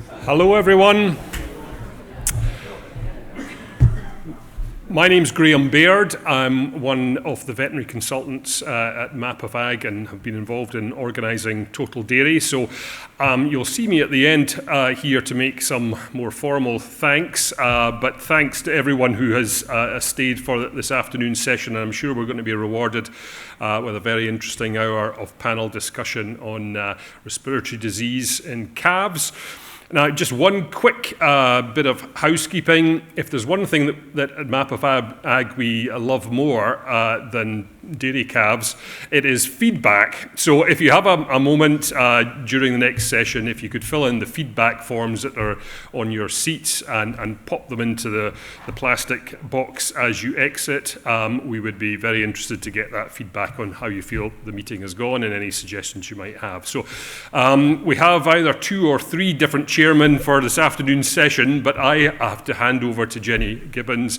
Hello everyone. My name's Graham Baird. I'm one of the veterinary consultants at Map of Ag and have been involved in organising Total Dairy. So you'll see me at the end here to make some more formal thanks. But thanks to everyone who has stayed for this afternoon's session. And I'm sure we're going to be rewarded with a very interesting hour of panel discussion on respiratory disease in calves. Now, just one quick bit of housekeeping. If there's one thing that at Map of Ag we love more than dairy calves, it is feedback. So if you have a moment during the next session, if you could fill in the feedback forms that are on your seats and pop them into the plastic box as you exit, we would be very interested to get that feedback on how you feel the meeting has gone and any suggestions you might have. So we have either 2 or 3 different chairman for this afternoon's session, but I have to hand over to Jenny Gibbons,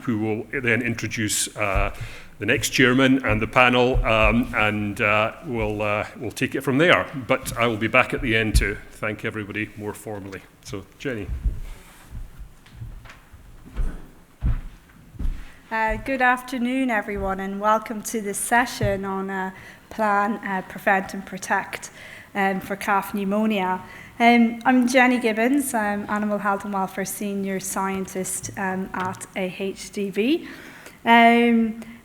who will then introduce the next chairman and the panel, and we'll take it from there. But I will be back at the end to thank everybody more formally. So, Jenny. Good afternoon, everyone, and welcome to this session on Plan, Prevent and Protect for calf pneumonia. I'm Jenny Gibbons. I'm Animal Health and Welfare Senior Scientist at AHDB.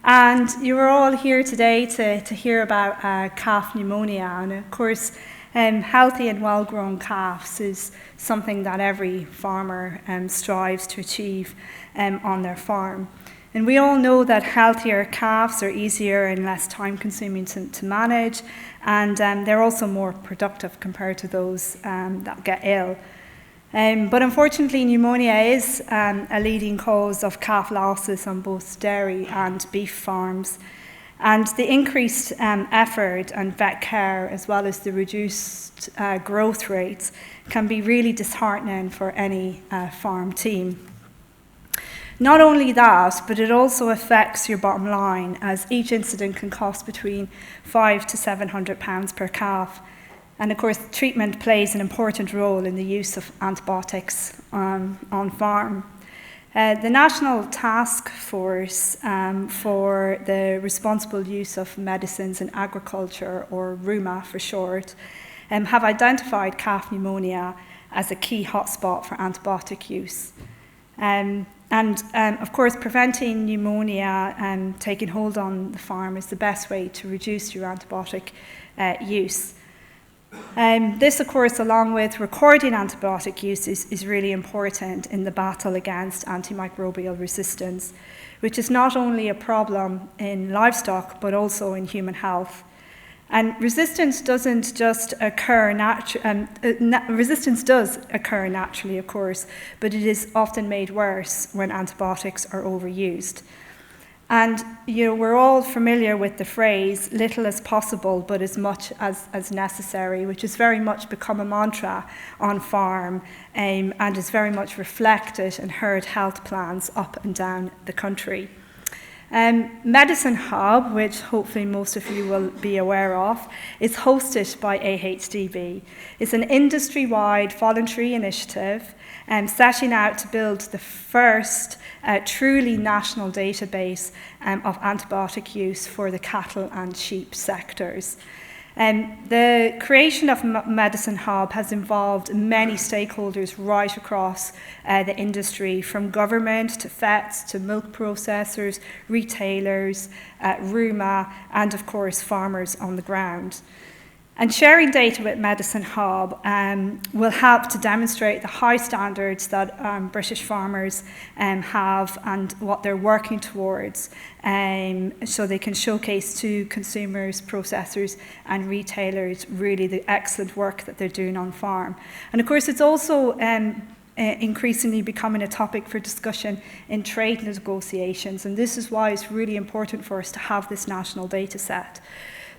And you are all here today to hear about calf pneumonia. And of course, healthy and well-grown calves is something that every farmer strives to achieve on their farm. And we all know that healthier calves are easier and less time-consuming to manage, and they're also more productive compared to those that get ill. But unfortunately, pneumonia is a leading cause of calf losses on both dairy and beef farms. And the increased effort and vet care, as well as the reduced growth rates, can be really disheartening for any farm team. Not only that, but it also affects your bottom line, as each incident can cost between £500 to £700 per calf. And of course, treatment plays an important role in the use of antibiotics on farm. The National Task Force for the Responsible Use of Medicines in Agriculture, or RUMA for short, have identified calf pneumonia as a key hotspot for antibiotic use. Of course, preventing pneumonia taking hold on the farm is the best way to reduce your antibiotic use. This, of course, along with recording antibiotic use, is really important in the battle against antimicrobial resistance, which is not only a problem in livestock, but also in human health. And resistance doesn't just occur resistance does occur naturally, of course, but it is often made worse when antibiotics are overused. And we're all familiar with the phrase, little as possible, but as much as necessary, which has very much become a mantra on farm and is very much reflected in herd health plans up and down the country. Medicine Hub, which hopefully most of you will be aware of, is hosted by AHDB. It's an industry-wide voluntary initiative setting out to build the first truly national database of antibiotic use for the cattle and sheep sectors. The creation of Medicine Hub has involved many stakeholders right across the industry, from government to vets to milk processors, retailers, RUMA, and of course farmers on the ground. And sharing data with Medicine Hub will help to demonstrate the high standards that British farmers have and what they're working towards, so they can showcase to consumers, processors and retailers really the excellent work that they're doing on farm. And of course, it's also increasingly becoming a topic for discussion in trade negotiations, and this is why it's really important for us to have this national data set.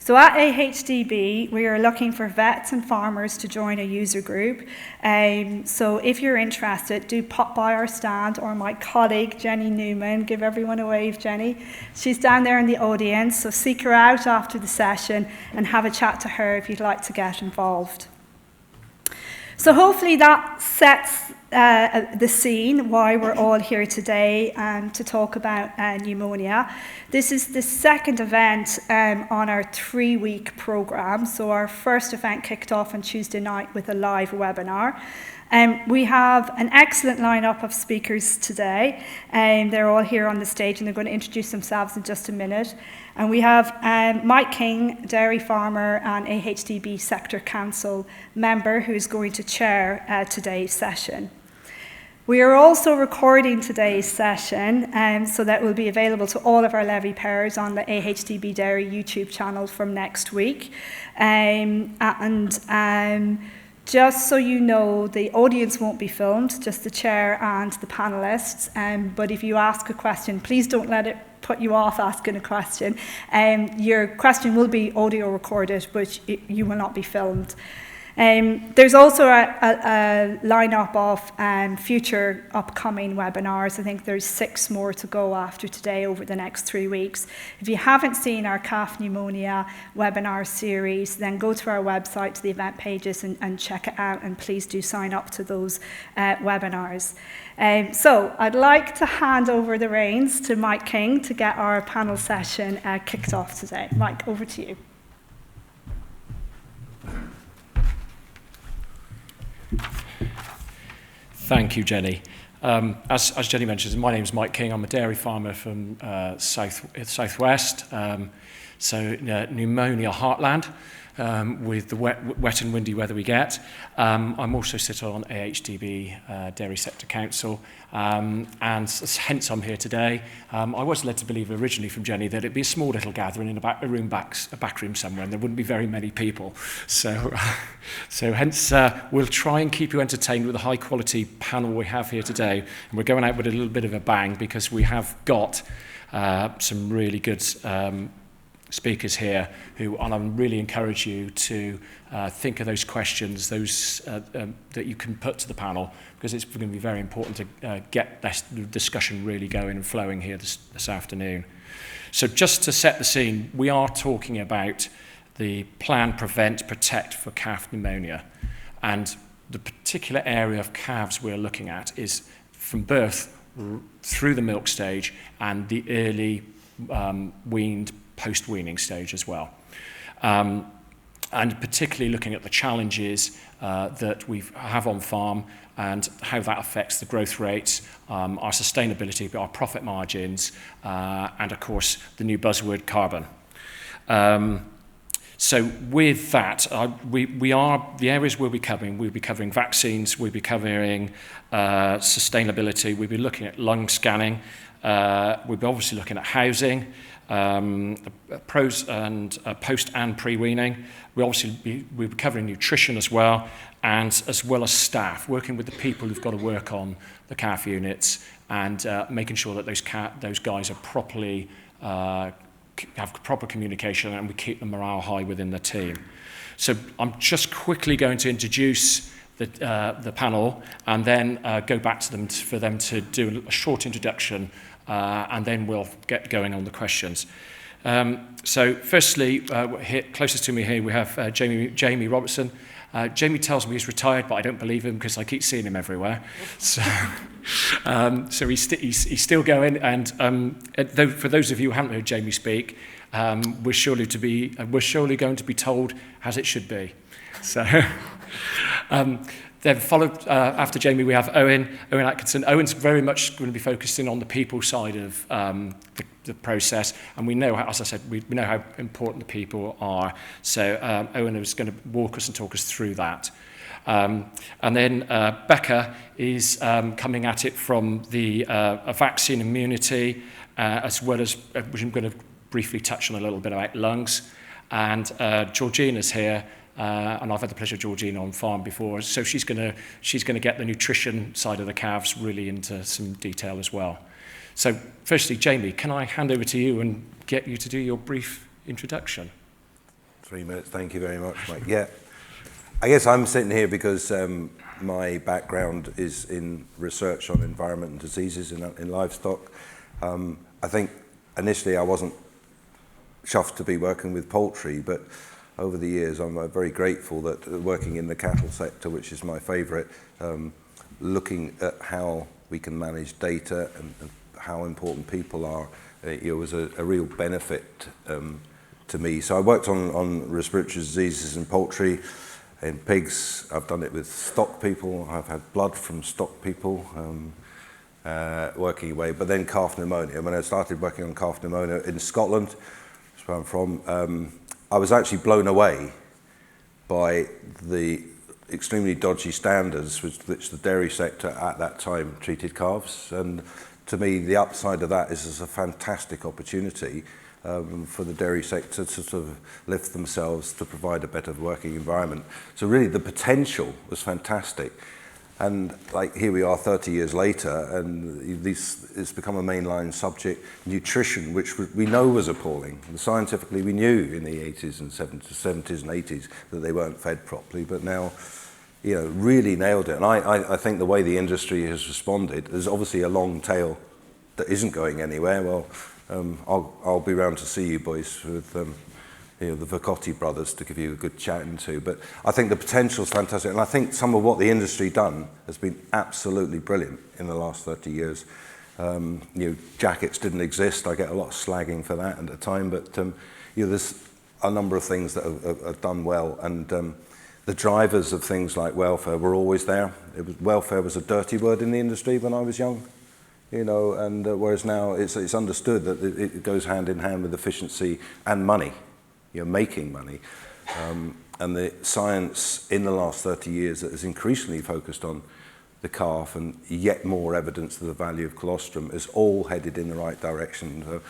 So at AHDB, we are looking for vets and farmers to join a user group. So if you're interested, do pop by our stand, or my colleague, Jenny Newman. Give everyone a wave, Jenny. She's down there in the audience, so seek her out after the session and have a chat to her if you'd like to get involved. So hopefully that sets the scene why we're all here today to talk about pneumonia. This is the second event on our 3-week programme. So our first event kicked off on Tuesday night with a live webinar. We have an excellent lineup of speakers today. They're all here on the stage and they're going to introduce themselves in just a minute. And we have Mike King, dairy farmer and AHDB Sector Council member, who is going to chair today's session. We are also recording today's session so that will be available to all of our levy payers on the AHDB Dairy YouTube channel from next week. Just so you know, the audience won't be filmed, just the chair and the panellists. But if you ask a question, please don't let it put you off asking a question. Your question will be audio recorded, but you will not be filmed. There's also a lineup of future upcoming webinars. I think there's 6 more to go after today over the next 3 weeks. If you haven't seen our calf pneumonia webinar series, then go to our website, to the event pages, and check it out, and please do sign up to those webinars. So I'd like to hand over the reins to Mike King to get our panel session kicked off today. Mike, over to you. Thank you, Jenny. As Jenny mentioned, my name is Mike King. I'm a dairy farmer from southwest, so pneumonia heartland, with the wet and windy weather we get. I'm also sit on AHDB Dairy Sector Council, and hence I'm here today. I was led to believe originally from Jenny that it'd be a small little gathering in a back room somewhere, and there wouldn't be very many people. So hence we'll try and keep you entertained with the high quality panel we have here today, and we're going out with a little bit of a bang because we have got some really good speakers here and I really encourage you to think of those questions, that you can put to the panel, because it's going to be very important to get this discussion really going and flowing here this afternoon. So just to set the scene, we are talking about the Plan, Prevent, Protect for calf pneumonia, and the particular area of calves we're looking at is from birth through the milk stage and the early weaned post-weaning stage as well. And particularly looking at the challenges that we have on farm and how that affects the growth rates, our sustainability, our profit margins, and of course the new buzzword carbon. So with that, we are the areas we'll be covering vaccines, we'll be covering sustainability, we'll be looking at lung scanning, we'll be obviously looking at housing, pros and post and pre-weaning. We'll be covering nutrition as well as staff, working with the people who've got to work on the calf units and making sure that those guys are properly have proper communication and we keep the morale high within the team. So I'm just quickly going to introduce the panel and then go back to them for them to do a short introduction. And then we'll get going on the questions. So firstly, here, closest to me here, we have Jamie Robertson. Jamie tells me he's retired, but I don't believe him because I keep seeing him everywhere. So he's still going. And for those of you who haven't heard Jamie speak, we're surely going to be told as it should be. So. Then followed after Jamie, we have Owen Atkinson. Owen's very much going to be focusing on the people side of the process, and we know, as I said, we know how important the people are. So Owen is going to walk us and talk us through that. And then Becca is coming at it from the vaccine immunity, as well as, which I'm going to briefly touch on a little bit about lungs. And Georgina's here. And I've had the pleasure of Georgina on farm before, so she's going to get the nutrition side of the calves really into some detail as well. So firstly, Jamie, can I hand over to you and get you to do your brief introduction? 3 minutes, thank you very much, Mike. Yeah, I guess I'm sitting here because my background is in research on environment and diseases in livestock. I think initially I wasn't chuffed to be working with poultry, but over the years, I'm very grateful that working in the cattle sector, which is my favourite, looking at how we can manage data and how important people are, was a real benefit to me. So I worked on respiratory diseases in poultry, in pigs. I've done it with stock people. I've had blood from stock people working away, but then calf pneumonia. When I started working on calf pneumonia in Scotland, that's where I'm from, I was actually blown away by the extremely dodgy standards with which the dairy sector at that time treated calves. And to me, the upside of that is a fantastic opportunity for the dairy sector to sort of lift themselves to provide a better working environment. So really the potential was fantastic. And like here we are 30 years later, and it's become a mainline subject. Nutrition, which we know was appalling. And scientifically, we knew in the 80s and 70s and 80s that they weren't fed properly, but now, really nailed it. And I think the way the industry has responded, there's obviously a long tail that isn't going anywhere. Well, I'll be round to see you boys with the Vercotti brothers to give you a good chatting to. But I think the potential is fantastic. And I think some of what the industry done has been absolutely brilliant in the last 30 years. Jackets didn't exist. I get a lot of slagging for that at the time. But there's a number of things that have done well. And the drivers of things like welfare were always there. Welfare was a dirty word in the industry when I was young. And whereas now it's understood that it goes hand in hand with efficiency and money. Making money. And the science in the last 30 years that has increasingly focused on the calf and yet more evidence of the value of colostrum is all headed in the right direction. So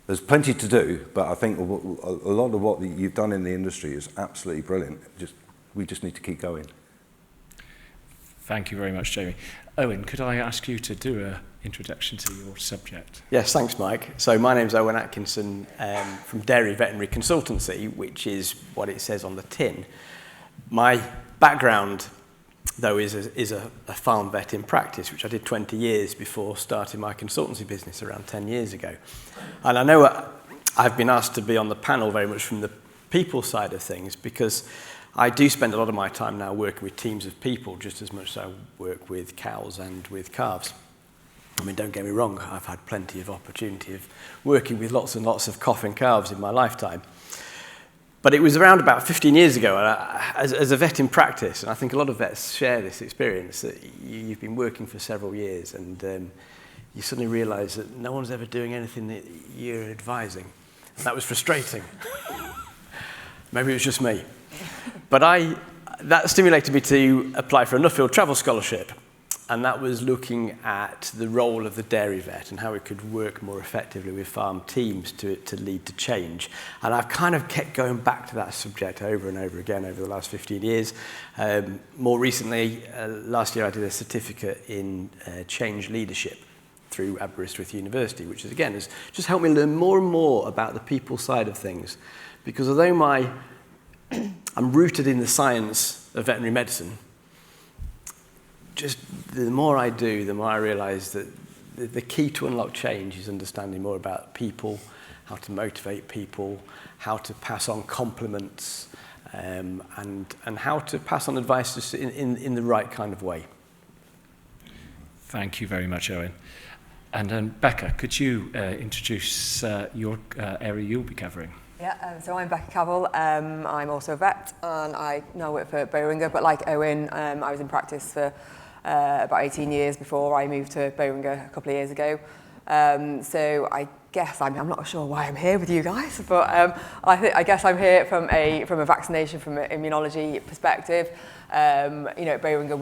there's plenty to do, but I think a lot of what you've done in the industry is absolutely brilliant. We just need to keep going. Thank you very much, Jamie. Owen, could I ask you to do an introduction to your subject? Yes, thanks, Mike. So my name's Owen Atkinson from Dairy Veterinary Consultancy, which is what it says on the tin. My background, though, is a farm vet in practice, which I did 20 years before starting my consultancy business around 10 years ago. And I know I've been asked to be on the panel very much from the people side of things, because I do spend a lot of my time now working with teams of people just as much as I work with cows and with calves. I mean, don't get me wrong, I've had plenty of opportunity of working with lots and lots of coughing calves in my lifetime. But it was around about 15 years ago, as a vet in practice, and I think a lot of vets share this experience, that you've been working for several years and you suddenly realise that no one's ever doing anything that you're advising. And that was frustrating. Maybe it was just me. But that stimulated me to apply for a Nuffield Travel Scholarship, and that was looking at the role of the dairy vet and how it could work more effectively with farm teams to lead to change. And I've kind of kept going back to that subject over and over again over the last 15 years. More recently, last year I did a certificate in change leadership through Aberystwyth University, which is, again, has just helped me learn more and more about the people side of things. Because although I'm rooted in the science of veterinary medicine, just the more I do, the more I realise that the key to unlock change is understanding more about people, how to motivate people, how to pass on compliments, and how to pass on advice in the right kind of way. Thank you very much, Owen. And Becca, could you introduce your area you'll be covering? Yeah, so I'm Becca Cavell. I'm also a vet, and I now work for Boehringer. But like Owen, I was in practice for about 18 years before I moved to Boehringer a couple of years ago. So I guess I'm not sure why I'm here with you guys, but I guess I'm here from a vaccination, from an immunology perspective. At Boehringer,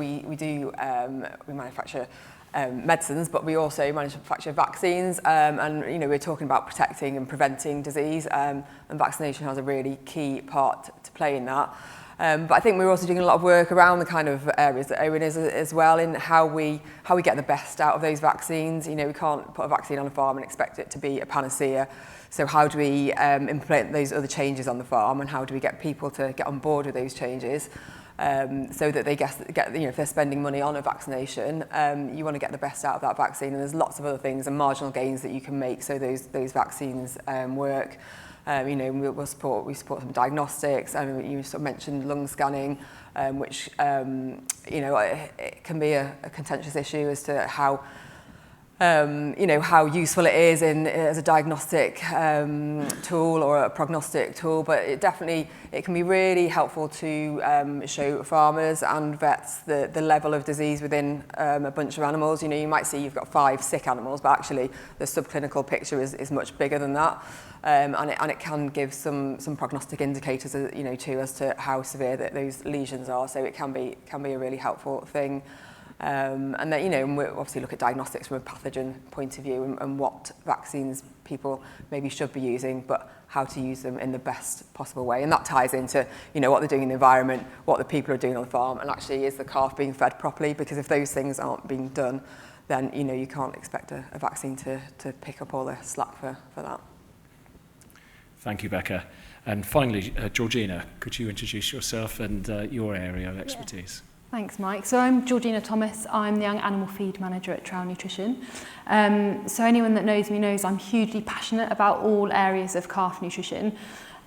we manufacture medicines, but we also manufacture vaccines, and we're talking about protecting and preventing disease, and vaccination has a really key part to play in that. But I think we're also doing a lot of work around the kind of areas that Owen is as well, in how we get the best out of those vaccines. We can't put a vaccine on a farm and expect it to be a panacea. So how do we implement those other changes on the farm, and how do we get people to get on board with those changes? So that they get if they're spending money on a vaccination, you want to get the best out of that vaccine, and there's lots of other things and marginal gains that you can make so those vaccines work. We support some diagnostics, and you sort of mentioned lung scanning, which it can be a contentious issue as to how useful it is as a diagnostic tool or a prognostic tool, but it can be really helpful to show farmers and vets the level of disease within a bunch of animals. You might see you've got 5 sick animals, but actually the subclinical picture is much bigger than that, and it can give some prognostic indicators, too, as to how severe those lesions are. So it can be a really helpful thing. And then, we obviously look at diagnostics from a pathogen point of view and what vaccines people maybe should be using, but how to use them in the best possible way. And that ties into, what they're doing in the environment, what the people are doing on the farm, and actually is the calf being fed properly? Because if those things aren't being done, then, you can't expect a vaccine to pick up all the slack for that. Thank you, Becca. And finally, Georgina, could you introduce yourself and your area of expertise? Thanks, Mike. So I'm Georgina Thomas. I'm the Young Animal Feed Manager at Trowel Nutrition. So anyone that knows me knows I'm hugely passionate about all areas of calf nutrition.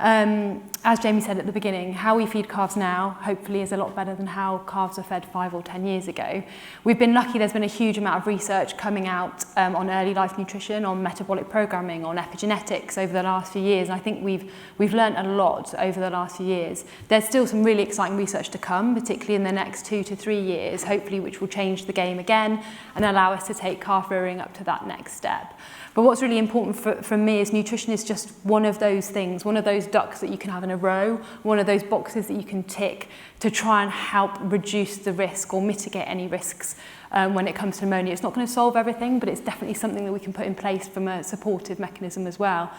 As Jamie said at the beginning, how we feed calves now hopefully is a lot better than how calves were fed 5 or 10 years ago. We've been lucky. There's been a huge amount of research coming out on early life nutrition, on metabolic programming, on epigenetics over the last few years, and I think we've learned a lot over the last few years. There's still some really exciting research to come, particularly in the next 2 to 3 years, hopefully, which will change the game again and allow us to take calf rearing up to that next step. But what's really important for me is nutrition is just one of those things, one of those ducks that you can have in a row, one of those boxes that you can tick to try and help reduce the risk or mitigate any risks when it comes to pneumonia. It's not going to solve everything, but it's definitely something that we can put in place from a supportive mechanism as well.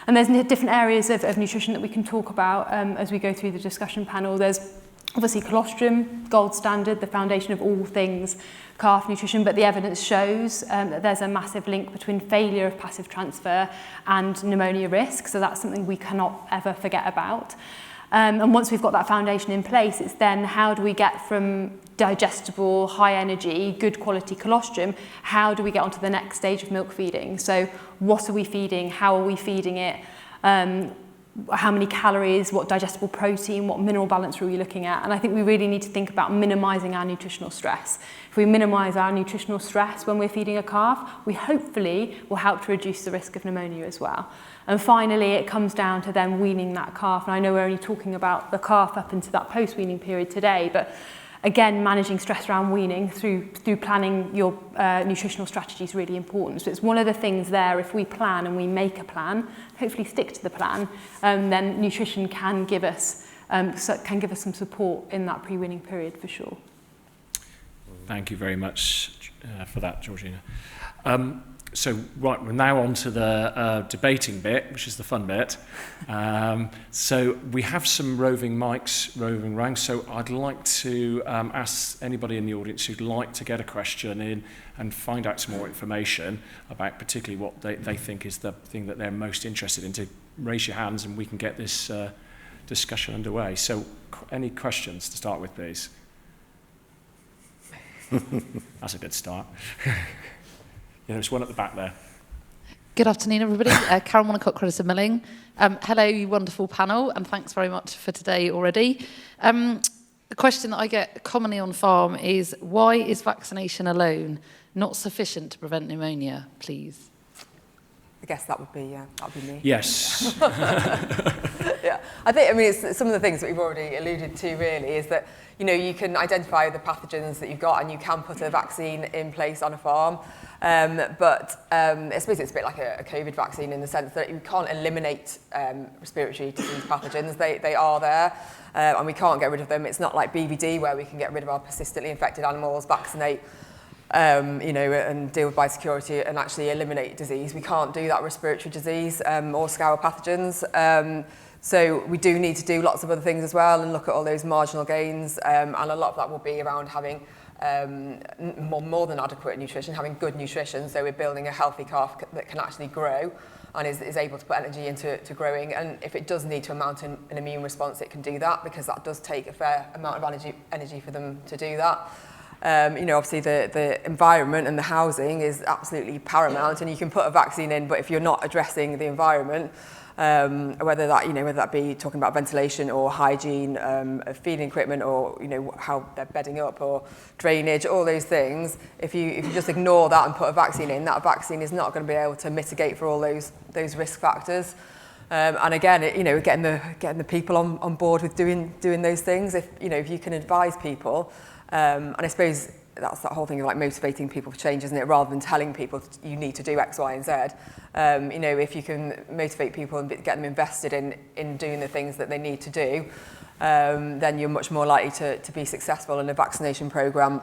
And there's different areas of nutrition that we can talk about as we go through the discussion panel. There's obviously colostrum, gold standard, the foundation of all things calf nutrition, but the evidence shows that there's a massive link between failure of passive transfer and pneumonia risk, so that's something we cannot ever forget about. And once we've got that foundation in place, it's then how do we get from digestible, high energy, good quality colostrum, how do we get onto the next stage of milk feeding? So what are we feeding? How are we feeding it? How many calories, what digestible protein, what mineral balance are we looking at? And I think we really need to think about minimising our nutritional stress. If we minimise our nutritional stress when we're feeding a calf, we hopefully will help to reduce the risk of pneumonia as well. And finally, it comes down to then weaning that calf. And I know we're only talking about the calf up into that post-weaning period today, but again, managing stress around weaning through planning your nutritional strategy is really important. So it's one of the things there, if we plan and we make a plan, hopefully stick to the plan, then nutrition can give us some support in that pre-weaning period for sure. Thank you very much for that, Georgina. So, right, we're now on to the debating bit, which is the fun bit. So we have some roving mics, roving ranks, so I'd like to ask anybody in the audience who'd like to get a question in and find out some more information about particularly what they think is the thing that they're most interested in, to raise your hands and we can get this discussion underway. So any questions to start with, please? That's a good start. Yeah, there's one at the back there. Good afternoon, everybody. Karen Wanacott, Creditor Milling. Hello, you wonderful panel, and thanks very much for today already. The question that I get commonly on farm is, why is vaccination alone not sufficient to prevent pneumonia, please? I guess that would be me. Yes. Yeah, I mean, it's some of the things that we've already alluded to really is that, you can identify the pathogens that you've got and you can put a vaccine in place on a farm. But I suppose it's a bit like a COVID vaccine in the sense that you can't eliminate respiratory disease pathogens. They are there and we can't get rid of them. It's not like BVD where we can get rid of our persistently infected animals, vaccinate, and deal with biosecurity and actually eliminate disease. We can't do that with respiratory disease or scour pathogens. So we do need to do lots of other things as well and look at all those marginal gains. And a lot of that will be around having more than adequate nutrition, having good nutrition. So we're building a healthy calf that can actually grow and is able to put energy into growing. And if it does need to mount an immune response, it can do that because that does take a fair amount of energy for them to do that. Obviously the environment and the housing is absolutely paramount, and you can put a vaccine in, but if you're not addressing the environment, whether that be talking about ventilation or hygiene of feeding equipment, or how they're bedding up or drainage, all those things. If you just ignore that and put a vaccine in, that vaccine is not going to be able to mitigate for all those risk factors. And again, getting the people on board with doing those things. If you can advise people, and I suppose that's that whole thing of like motivating people for change, isn't it? Rather than telling people you need to do X, Y, and Z. If you can motivate people and get them invested in doing the things that they need to do, then you're much more likely to be successful. And a vaccination programme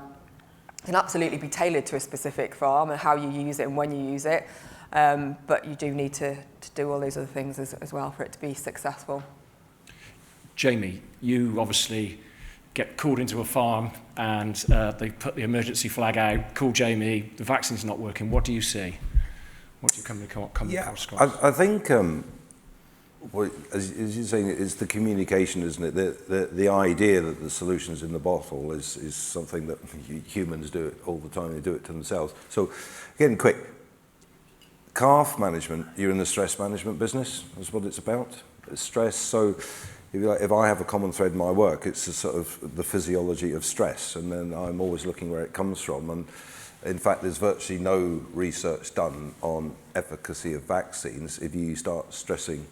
can absolutely be tailored to a specific farm and how you use it and when you use it. But you do need to do all those other things as well for it to be successful. Jamie, you obviously get called into a farm and they put the emergency flag out, call Jamie, the vaccine's not working. What do you see? What do you come across? I think, well, as you're saying, it's the communication, isn't it? The idea that the solution's in the bottle is something that humans do it all the time. They do it to themselves. So, again, quick. Calf management, you're in the stress management business. That's what it's about. It's stress. So if I have a common thread in my work, it's a sort of the physiology of stress, and then I'm always looking where it comes from. And in fact, there's virtually no research done on efficacy of vaccines if you start stressing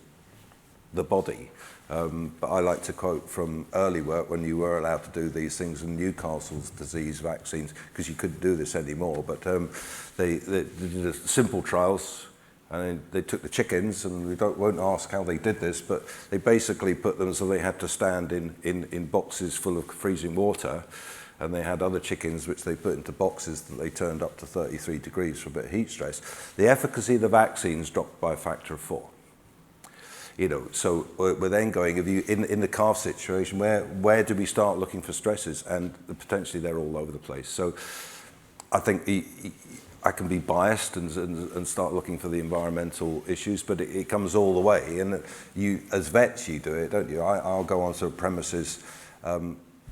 the body. But I like to quote from early work when you were allowed to do these things in Newcastle's disease vaccines, because you couldn't do this anymore. But they did simple trials, and they took the chickens, and we won't ask how they did this, but they basically put them so they had to stand in boxes full of freezing water, and they had other chickens which they put into boxes that they turned up to 33 degrees for a bit of heat stress. The efficacy of the vaccines dropped by a factor of 4. So we're then going, if you in the calf situation, where do we start looking for stresses? And potentially they're all over the place. So I think I can be biased and start looking for the environmental issues, but it comes all the way. And you, as vets, you do it, don't you? I'll go onto premises,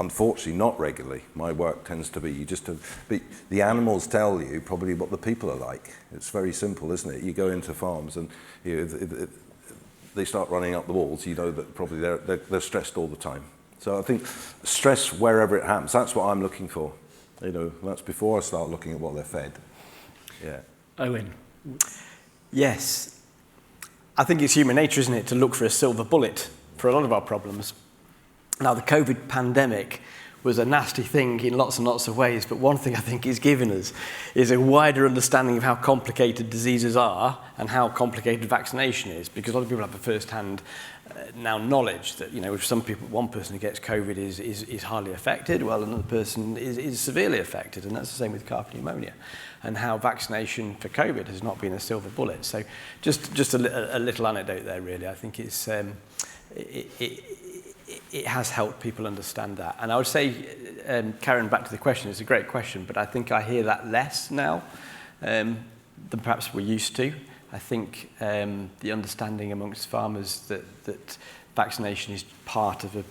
unfortunately not regularly. My work tends to be, but the animals tell you probably what the people are like. It's very simple, isn't it? You go into farms and if they start running up the walls, you know that probably they're stressed all the time. So I think stress wherever it happens, that's what I'm looking for. That's before I start looking at what they're fed. Yeah. Owen. Yes. I think it's human nature, isn't it, to look for a silver bullet for a lot of our problems. Now, the COVID pandemic was a nasty thing in lots and lots of ways, but one thing I think it's given us is a wider understanding of how complicated diseases are and how complicated vaccination is, because a lot of people have a first-hand now knowledge that, if some people, one person who gets COVID is hardly affected, well, another person is severely affected, and that's the same with calf pneumonia, and how vaccination for COVID has not been a silver bullet. So just a little anecdote there, really. I think it's it has helped people understand that. And I would say, Karen, back to the question, it's a great question, but I think I hear that less now than perhaps we're used to. I think the understanding amongst farmers that vaccination is part of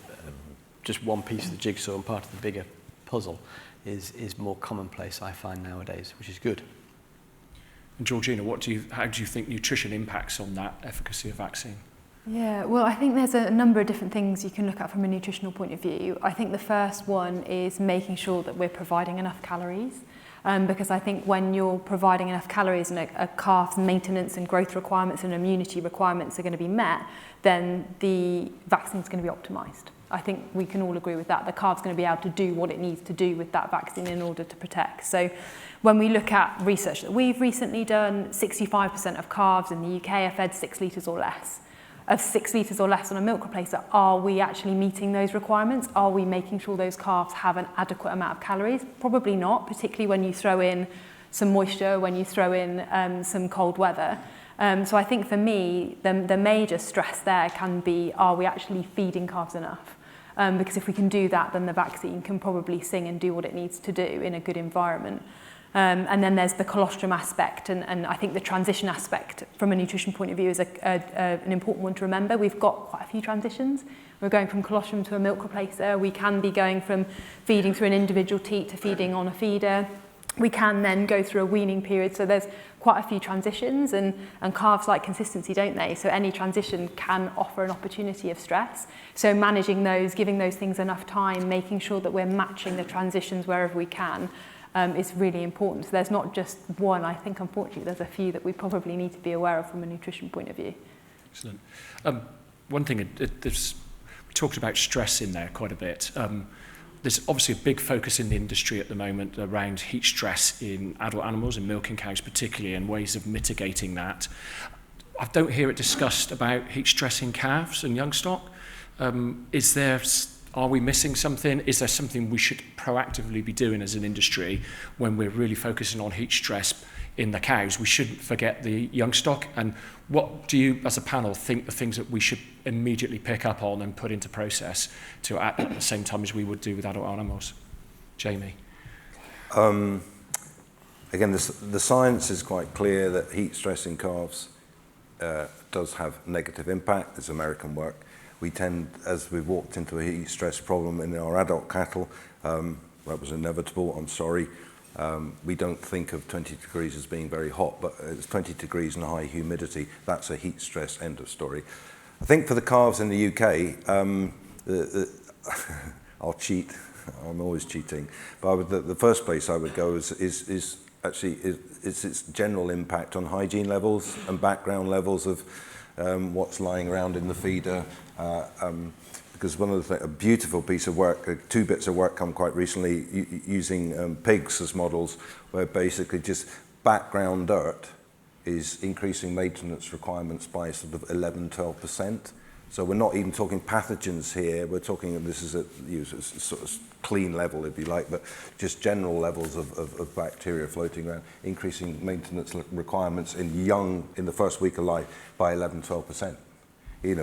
just one piece of the jigsaw and part of the bigger puzzle is more commonplace, I find, nowadays, which is good. And Georgina, how do you think nutrition impacts on that efficacy of vaccine? Yeah, well, I think there's a number of different things you can look at from a nutritional point of view. I think the first one is making sure that we're providing enough calories. Because I think when you're providing enough calories and a calf's maintenance and growth requirements and immunity requirements are going to be met, then the vaccine's going to be optimised. I think we can all agree with that. The calf's going to be able to do what it needs to do with that vaccine in order to protect. So when we look at research that we've recently done, 65% of calves in the UK are fed 6 litres or less. Of 6 litres or less on a milk replacer, are we actually meeting those requirements? Are we making sure those calves have an adequate amount of calories? Probably not, particularly when you throw in some moisture, when you throw in some cold weather. So I think for me, the major stress there can be, are we actually feeding calves enough? Because if we can do that, then the vaccine can probably sing and do what it needs to do in a good environment. And then there's the colostrum aspect, and I think the transition aspect from a nutrition point of view is an important one to remember. We've got quite a few transitions. We're going from colostrum to a milk replacer. We can be going from feeding through an individual teat to feeding on a feeder. we can then go through a weaning period. So there's quite a few transitions, and calves like consistency, don't they? So any transition can offer an opportunity of stress. So managing those, giving those things enough time, making sure that we're matching the transitions wherever we can is really important. So there's not just one. I think, unfortunately, there's a few that we probably need to be aware of from a nutrition point of view. Excellent. One thing, we talked about stress in there quite a bit. There's obviously a big focus in the industry at the moment around heat stress in adult animals and milking cows particularly, and ways of mitigating that. I don't hear it discussed about heat stress in calves and young stock. Are we missing something? Is there something we should proactively be doing as an industry when we're really focusing on heat stress in the cows? We shouldn't forget the young stock. And what do you, as a panel, think the things that we should immediately pick up on and put into process to act at the same time as we would do with adult animals? Jamie? Again, the science is quite clear that heat stress in calves does have negative impact. There's American work. We tend, as we've walked into a heat stress problem in our adult cattle, that was inevitable, I'm sorry. We don't think of 20 degrees as being very hot, but it's 20 degrees and high humidity. That's a heat stress, end of story. I think for the calves in the UK, I'll cheat. I'm always cheating. But the first place I would go is actually its general impact on hygiene levels and background levels of what's lying around in the feeder. Because one of a beautiful piece of work, 2 bits of work come quite recently using pigs as models, where basically just background dirt is increasing maintenance requirements by sort of 11-12%. So we're not even talking pathogens here. We're talking, this is a sort of clean level, if you like, but just general levels of bacteria floating around, increasing maintenance requirements in the first week of life by 11-12%.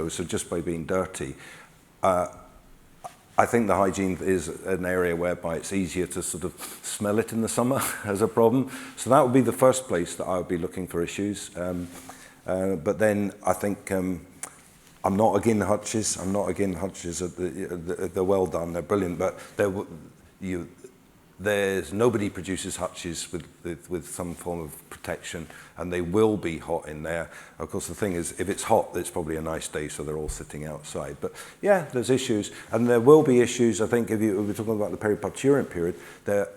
So just by being dirty. I think the hygiene is an area whereby it's easier to sort of smell it in the summer as a problem. So that would be the first place that I would be looking for issues. But then I think I'm not against hutches. I'm not against hutches. They're well done. They're brilliant. But there's nobody produces hutches with some form of protection, and they will be hot in there. Of course, the thing is, if it's hot, it's probably a nice day, so they're all sitting outside. But yeah, there's issues, and there will be issues. I think if we're talking about the periparturient period, there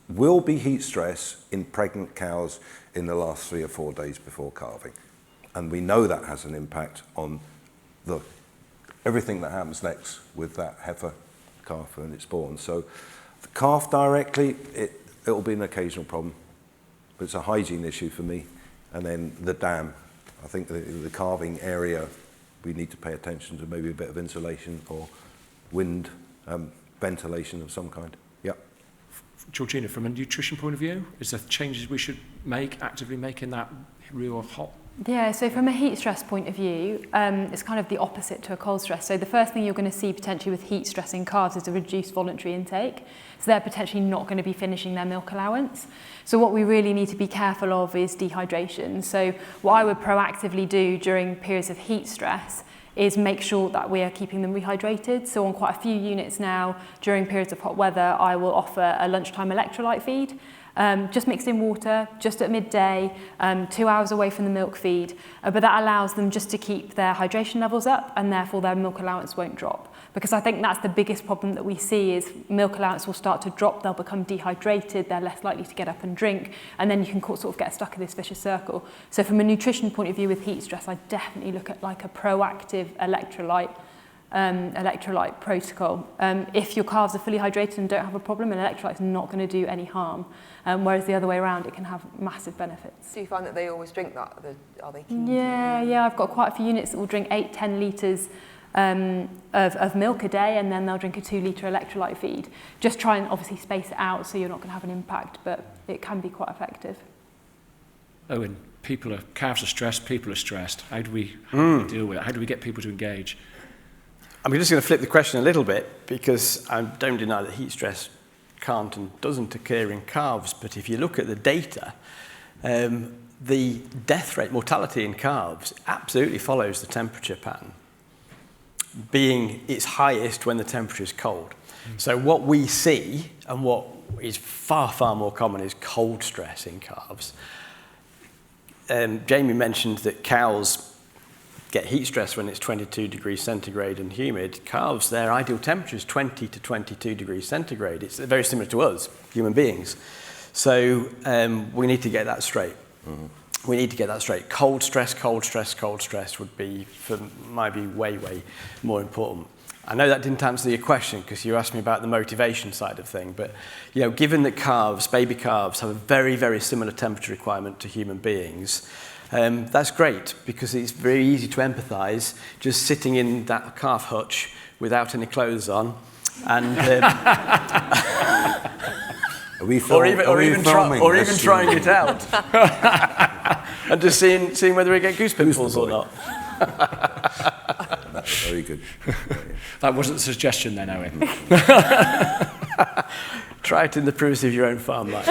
will be heat stress in pregnant cows in the last 3 or 4 days before calving, and we know that has an impact on everything that happens next with that heifer calf when it's born. So the calf directly, it'll be an occasional problem, but it's a hygiene issue for me. And then the dam, I think the calving area, we need to pay attention to maybe a bit of insulation or wind ventilation of some kind. Yeah. Georgina, from a nutrition point of view, is there changes we should actively make in that real hot? Yeah, so from a heat stress point of view, it's kind of the opposite to a cold stress. So the first thing you're going to see potentially with heat stress in calves is a reduced voluntary intake. So they're potentially not going to be finishing their milk allowance. So what we really need to be careful of is dehydration. So what I would proactively do during periods of heat stress is make sure that we are keeping them rehydrated. So on quite a few units now, during periods of hot weather, I will offer a lunchtime electrolyte feed. Just mixed in water, just at midday, 2 hours away from the milk feed. But that allows them just to keep their hydration levels up, and therefore their milk allowance won't drop. Because I think that's the biggest problem that we see is milk allowance will start to drop, they'll become dehydrated, they're less likely to get up and drink, and then you can sort of get stuck in this vicious circle. So from a nutrition point of view with heat stress, I definitely look at like a proactive electrolyte protocol. If your calves are fully hydrated and don't have a problem, an electrolyte is not going to do any harm, whereas the other way around, it can have massive benefits. Do you find that they always drink that? Are they keen? Yeah, I've got quite a few units that will drink 8-10 litres of milk a day, and then they'll drink a 2-litre electrolyte feed. Just try and obviously space it out so you're not going to have an impact, but it can be quite effective. Owen, calves are stressed, people are stressed. How do we deal with it? How do we get people to engage? I'm just going to flip the question a little bit, because I don't deny that heat stress can't and doesn't occur in calves, but if you look at the data, the death rate, mortality in calves absolutely follows the temperature pattern, being its highest when the temperature is cold. So what we see and what is far, far more common is cold stress in calves. Jamie mentioned that cows get heat stress when it's 22 degrees centigrade and humid. Calves, their ideal temperature is 20 to 22 degrees centigrade. It's very similar to us, human beings. So we need to get that straight. Mm-hmm. We need to get that straight. Cold stress would be, might be way, way more important. I know that didn't answer your question because you asked me about the motivation side of thing, but you know, given that calves, baby calves, have a very, very similar temperature requirement to human beings, that's great because it's very easy to empathise just sitting in that calf hutch without any clothes on, and or even trying it out, and just seeing whether we get goose pimples or not. That's very good. That wasn't a suggestion then, Owen. Try it in the privacy of your own farm, Mike.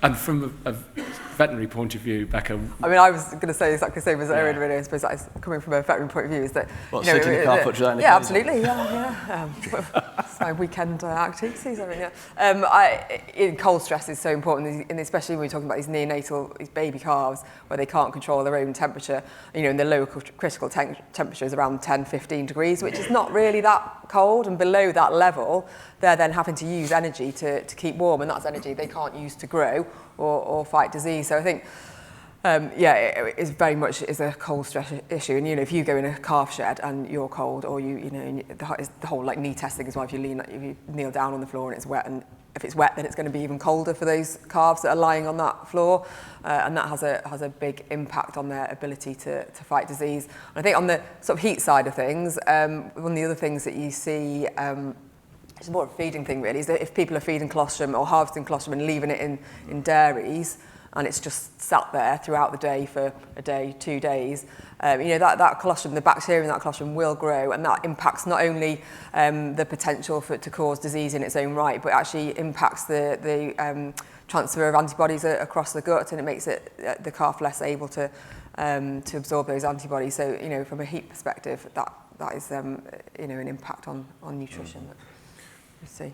And from a veterinary point of view, Becca... I mean, I was going to say exactly the same as Owen, really. I suppose that is coming from a veterinary point of view, is that... What, sitting in the car without any clothes on? Absolutely, yeah. So weekend activities, I mean, yeah. Cold stress is so important, and especially when we're talking about these neonatal, these baby calves, where they can't control their own temperature, you know, and the lower critical temperature is around 10, 15 degrees, which is not really that cold, and below that level, they're then having to use energy to keep warm, and that's energy they can't use to grow or fight disease. So I think, it is very much is a cold stress issue. And you know, if you go in a calf shed and you're cold, or you know, the whole like knee testing as well. If you kneel down on the floor and it's wet, and if it's wet, then it's going to be even colder for those calves that are lying on that floor, and that has a big impact on their ability to fight disease. And I think on the sort of heat side of things, one of the other things that you see. It's more of a feeding thing, really, is that if people are feeding colostrum or harvesting colostrum and leaving it in dairies, and it's just sat there throughout the day for a day, 2 days, you know, that colostrum, the bacteria in that colostrum will grow, and that impacts not only the potential for it to cause disease in its own right, but actually impacts the transfer of antibodies across the gut, and it makes the calf less able to absorb those antibodies. So, you know, from a heat perspective, that is you know, an impact on nutrition. See.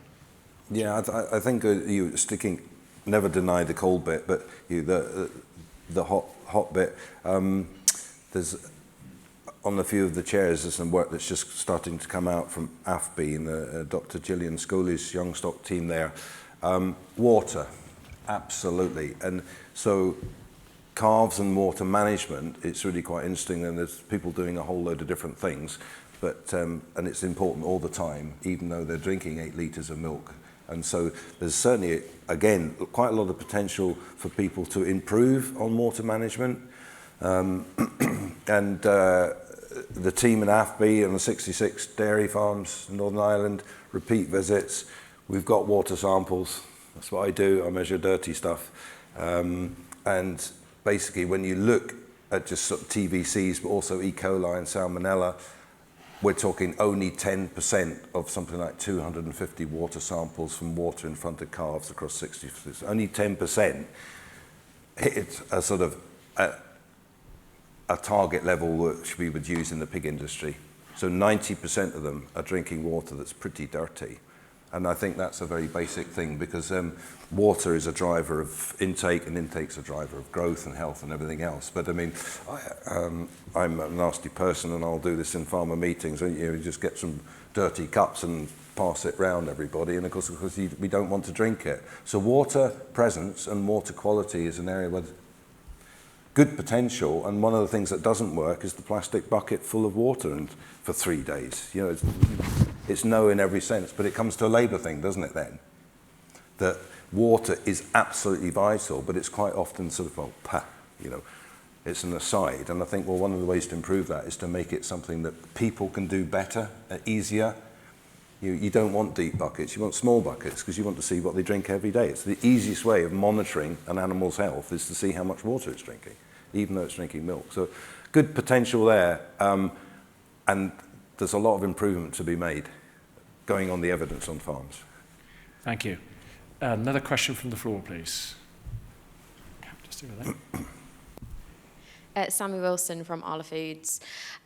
Yeah, I think you sticking, never deny the cold bit, but the hot bit. There's on a few of the chairs, there's some work that's just starting to come out from AFBI and Dr. Gillian Scully's young stock team there. Water, absolutely, and so calves and water management. It's really quite interesting, and there's people doing a whole load of different things. But, and it's important all the time, even though they're drinking 8 litres of milk. And so there's certainly, again, quite a lot of potential for people to improve on water management. And the team in AFBI and the 66 dairy farms in Northern Ireland, repeat visits. We've got water samples. That's what I do. I measure dirty stuff. And basically, when you look at just sort of TVCs, but also E. coli and Salmonella, we're talking only 10% of something like 250 water samples from water in front of calves across 60 states. Only 10% hit a sort of a target level which we would use in the pig industry. So 90% of them are drinking water that's pretty dirty. And I think that's a very basic thing, because water is a driver of intake, and intake's a driver of growth and health and everything else. But I mean, I'm a nasty person, and I'll do this in farmer meetings. You know, you just get some dirty cups and pass it round everybody, and of course we don't want to drink it. So water presence and water quality is an area with good potential, and one of the things that doesn't work is the plastic bucket full of water and for 3 days. You know, it's no in every sense, but it comes to a labour thing, doesn't it then? That water is absolutely vital, but it's quite often sort of, you know, it's an aside. And I think, well, one of the ways to improve that is to make it something that people can do better, easier. You don't want deep buckets, you want small buckets, because you want to see what they drink every day. It's the easiest way of monitoring an animal's health is to see how much water it's drinking, even though it's drinking milk. So good potential there. And there's a lot of improvement to be made going on the evidence on farms. Thank you. Another question from the floor, please. Just over there. Sammy Wilson from Arla Foods.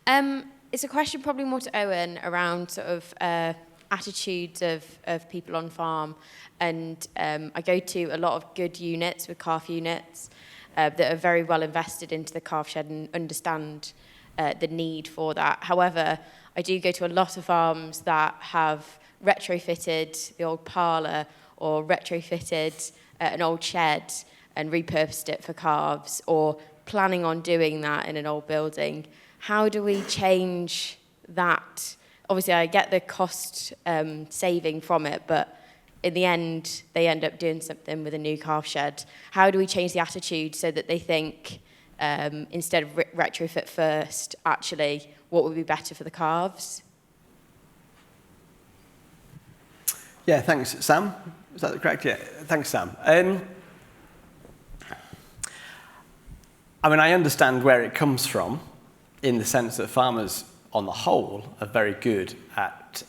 It's a question probably more to Owen around sort of attitudes of people on farm. And I go to a lot of good units with calf units that are very well invested into the calf shed and understand the need for that. However, I do go to a lot of farms that have retrofitted the old parlour or retrofitted an old shed and repurposed it for calves, or planning on doing that in an old building. How do we change that? Obviously, I get the cost saving from it, but in the end, they end up doing something with a new calf shed. How do we change the attitude so that they think, instead of retrofit first, actually, what would be better for the calves? Yeah, thanks, Sam. Is that correct? Yeah, thanks, Sam. I mean, I understand where it comes from, in the sense that farmers, on the whole, are very good at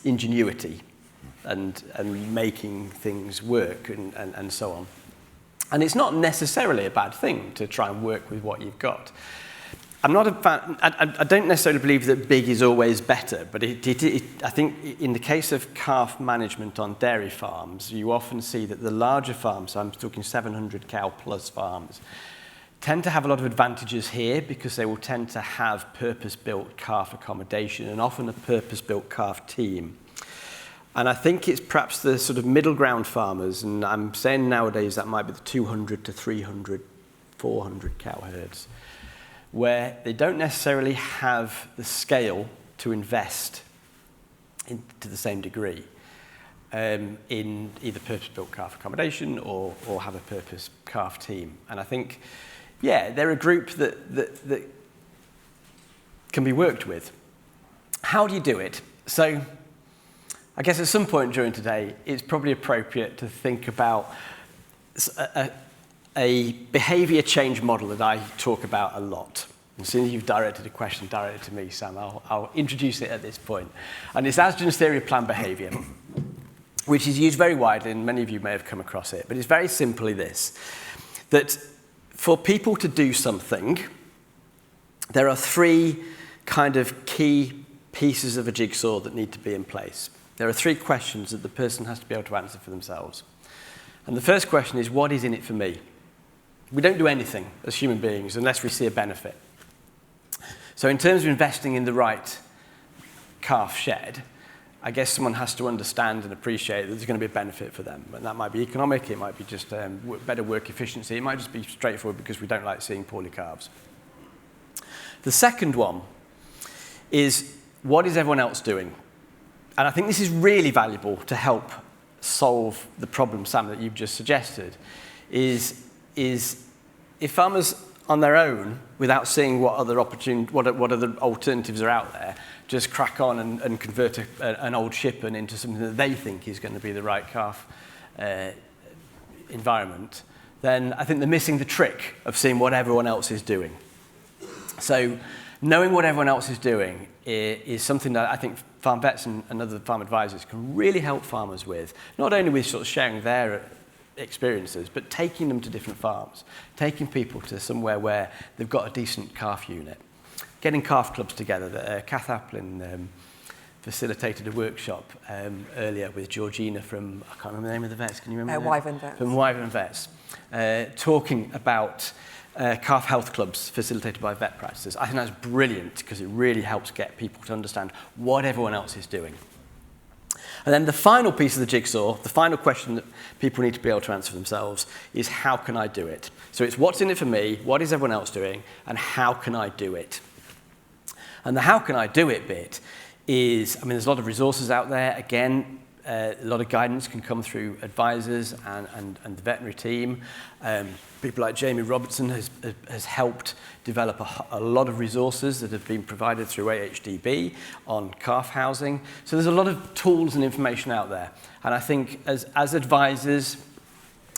ingenuity and making things work and so on. And it's not necessarily a bad thing to try and work with what you've got. I'm not a fan, I don't necessarily believe that big is always better, but I think in the case of calf management on dairy farms, you often see that the larger farms, so I'm talking 700 cow plus farms, tend to have a lot of advantages here because they will tend to have purpose-built calf accommodation and often a purpose-built calf team. And I think it's perhaps the sort of middle ground farmers, and I'm saying nowadays that might be the 200 to 300, 400 cow herds, where they don't necessarily have the scale to invest to the same degree in either purpose-built calf accommodation or have a purpose calf team. And I think, yeah, they're a group that can be worked with. How do you do it? So I guess at some point during today, it's probably appropriate to think about a behaviour change model that I talk about a lot. As soon as you've directed a question, direct it to me, Sam. I'll introduce it at this point. And it's Asgen's theory of planned behaviour, which is used very widely, and many of you may have come across it. But it's very simply this, that for people to do something, there are three kind of key pieces of a jigsaw that need to be in place. There are three questions that the person has to be able to answer for themselves. And the first question is, what is in it for me? We don't do anything as human beings unless we see a benefit. So in terms of investing in the right calf shed, I guess someone has to understand and appreciate that there's going to be a benefit for them. And that might be economic, it might be just better work efficiency, it might just be straightforward because we don't like seeing poorly calves. The second one is, what is everyone else doing? And I think this is really valuable to help solve the problem, Sam, that you've just suggested, is if farmers on their own, without seeing what other alternatives are out there, just crack on and convert an old shippen into something that they think is going to be the right calf environment, then I think they're missing the trick of seeing what everyone else is doing. So knowing what everyone else is doing is something that I think farm vets and other farm advisors can really help farmers with, not only with sort of sharing their experiences, but taking them to different farms, taking people to somewhere where they've got a decent calf unit, getting calf clubs together. Kath Applin facilitated a workshop earlier with Georgina from, I can't remember the name of the vets, can you remember? Wyvern Vets. From Wyvern Vets, talking about calf health clubs facilitated by vet practices. I think that's brilliant because it really helps get people to understand what everyone else is doing. And then the final piece of the jigsaw, the final question that people need to be able to answer for themselves is, how can I do it? So it's what's in it for me, what is everyone else doing, and how can I do it? And the how can I do it bit is, I mean, there's a lot of resources out there. Again, a lot of guidance can come through advisors and the veterinary team. People like Jamie Robertson has helped develop a lot of resources that have been provided through AHDB on calf housing. So there's a lot of tools and information out there. And I think as advisors,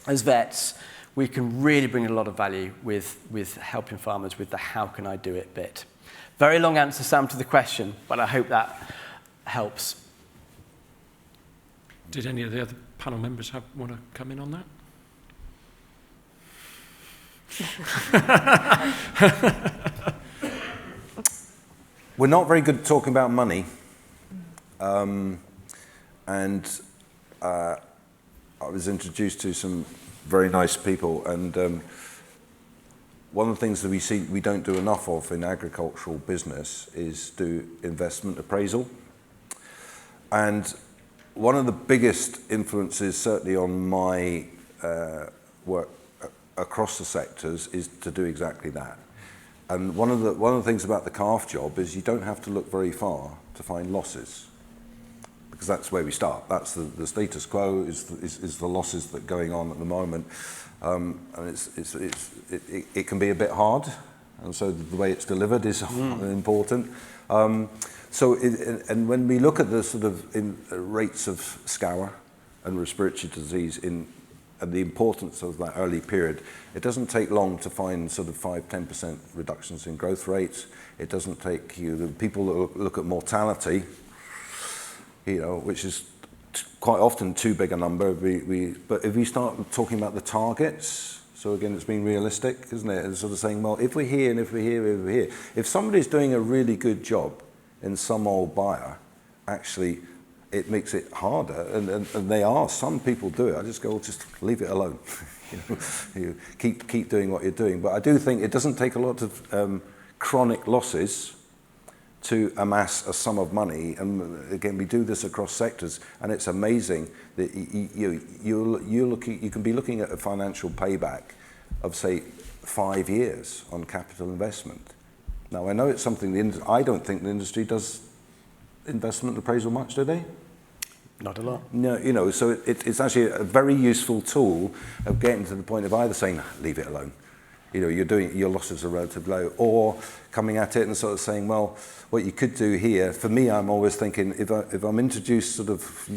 as vets, we can really bring a lot of value with helping farmers with the how can I do it bit. Very long answer, Sam, to the question, but I hope that helps. Did any of the other panel members want to come in on that? We're not very good at talking about money. And I was introduced to some very nice people, and one of the things that we don't do enough of in agricultural business is do investment appraisal. And one of the biggest influences, certainly on my work across the sectors, is to do exactly that. And one of the things about the calf job is you don't have to look very far to find losses, because that's where we start. That's the status quo is the losses that are going on at the moment, and it can be a bit hard, and so the way it's delivered is important. And when we look at the sort of rates of scour and respiratory disease and the importance of that early period, it doesn't take long to find sort of 5-10% reductions in growth rates. It doesn't take the people that look at mortality, which is quite often too big a number. But if we start talking about the targets, so again, it's being realistic, isn't it? And sort of saying, well, if we're here and if we're here, if we're here. If somebody's doing a really good job in some old buyer, actually, it makes it harder, and they are. Some people do it. I just go, well, just leave it alone. You keep doing what you're doing. But I do think it doesn't take a lot of chronic losses to amass a sum of money. And again, we do this across sectors, and it's amazing that you can be looking at a financial payback of, say, 5 years on capital investment. Now, I know it's something I don't think the industry does investment appraisal much, do they? Not a lot. No, so it's actually a very useful tool of getting to the point of either saying, leave it alone. Your losses are relatively low, or coming at it and sort of saying, well, what you could do here, for me, I'm always thinking, if I'm introduced sort of,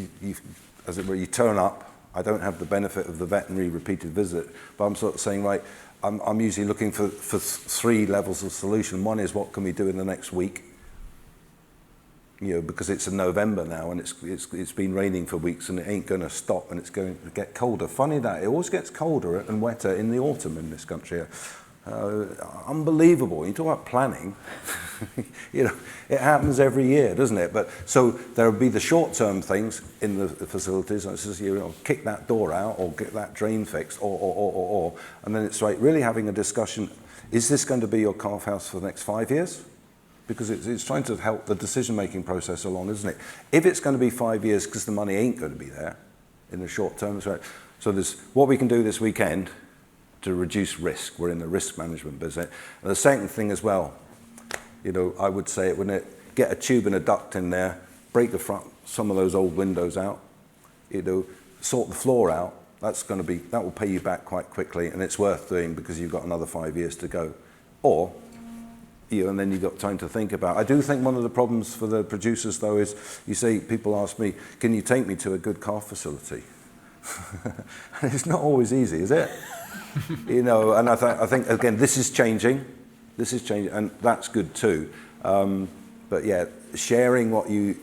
as it were, you turn up, I don't have the benefit of the veterinary repeated visit, but I'm sort of saying, right, I'm usually looking for 3 levels of solution. One is, what can we do in the next week? Because it's in November now, and it's been raining for weeks, and it ain't going to stop, and it's going to get colder. Funny that it always gets colder and wetter in the autumn in this country. Unbelievable. You talk about planning. It happens every year, doesn't it? But so there will be the short-term things in the facilities. It's just, kick that door out, or get that drain fixed, or, and then it's like really having a discussion. Is this going to be your calf house for the next 5 years? Because it's trying to help the decision-making process along, isn't it? If it's going to be 5 years, because the money ain't going to be there in the short term, right? So there's what we can do this weekend to reduce risk. We're in the risk management business. And the second thing as well, I would say, get a tube and a duct in there, break some of those old windows out, sort the floor out. That will pay you back quite quickly, and it's worth doing because you've got another 5 years to go. Or and then you've got time to think about. I do think one of the problems for the producers, though, is people ask me, can you take me to a good calf facility? And it's not always easy, is it? And I think, again, this is changing, and that's good too. But yeah, sharing what you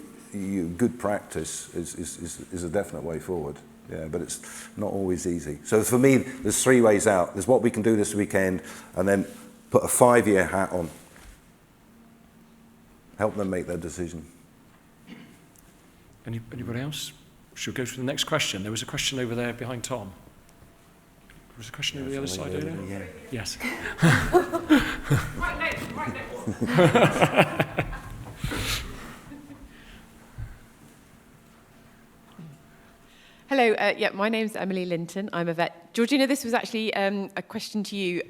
good practice is a definite way forward. Yeah, but it's not always easy. So for me, there's 3 ways out. There's what we can do this weekend, and then put a 5-year hat on. Help them make their decision. Anybody else? Should we go to the next question? There was a question over there behind Tom. There was a question over the other side over there? Yeah. Yes. Right now. Hello, my name's Emily Linton. I'm a vet. Georgina, this was actually a question to you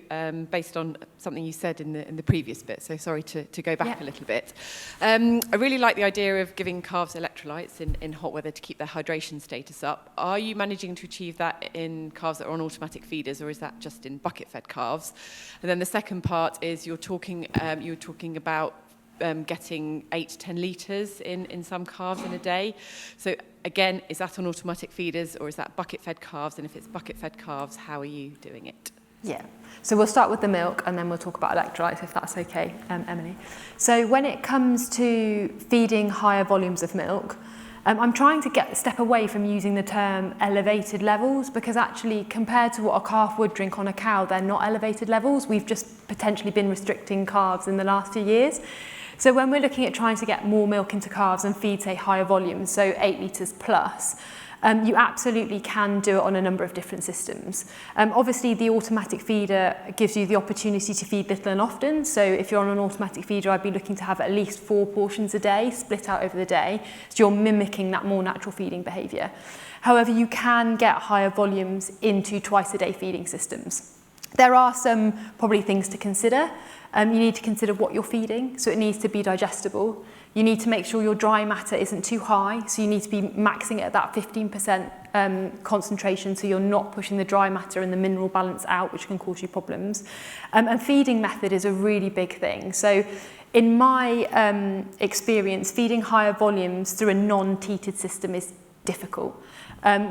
based on something you said in the previous bit, so sorry to go back a little bit. I really like the idea of giving calves electrolytes in hot weather to keep their hydration status up. Are you managing to achieve that in calves that are on automatic feeders, or is that just in bucket-fed calves? And then the second part is you were talking about getting 8 to 10 litres in some calves in a day. So again, is that on automatic feeders or is that bucket-fed calves? And if it's bucket-fed calves, how are you doing it? Yeah, so we'll start with the milk and then we'll talk about electrolytes, if that's okay, Emily. So when it comes to feeding higher volumes of milk, I'm trying to step away from using the term elevated levels, because actually compared to what a calf would drink on a cow, they're not elevated levels. We've just potentially been restricting calves in the last few years. So when we're looking at trying to get more milk into calves and feed, say, higher volumes, so 8 litres plus, you absolutely can do it on a number of different systems. Obviously, the automatic feeder gives you the opportunity to feed little and often. So if you're on an automatic feeder, I'd be looking to have at least 4 portions a day, split out over the day. So you're mimicking that more natural feeding behaviour. However, you can get higher volumes into twice-a-day feeding systems. There are some probably things to consider. You need to consider what you're feeding, so it needs to be digestible. You need to make sure your dry matter isn't too high, so you need to be maxing it at that 15% concentration, so you're not pushing the dry matter and the mineral balance out, which can cause you problems. And feeding method is a really big thing. So in my experience, feeding higher volumes through a non-teated system is difficult.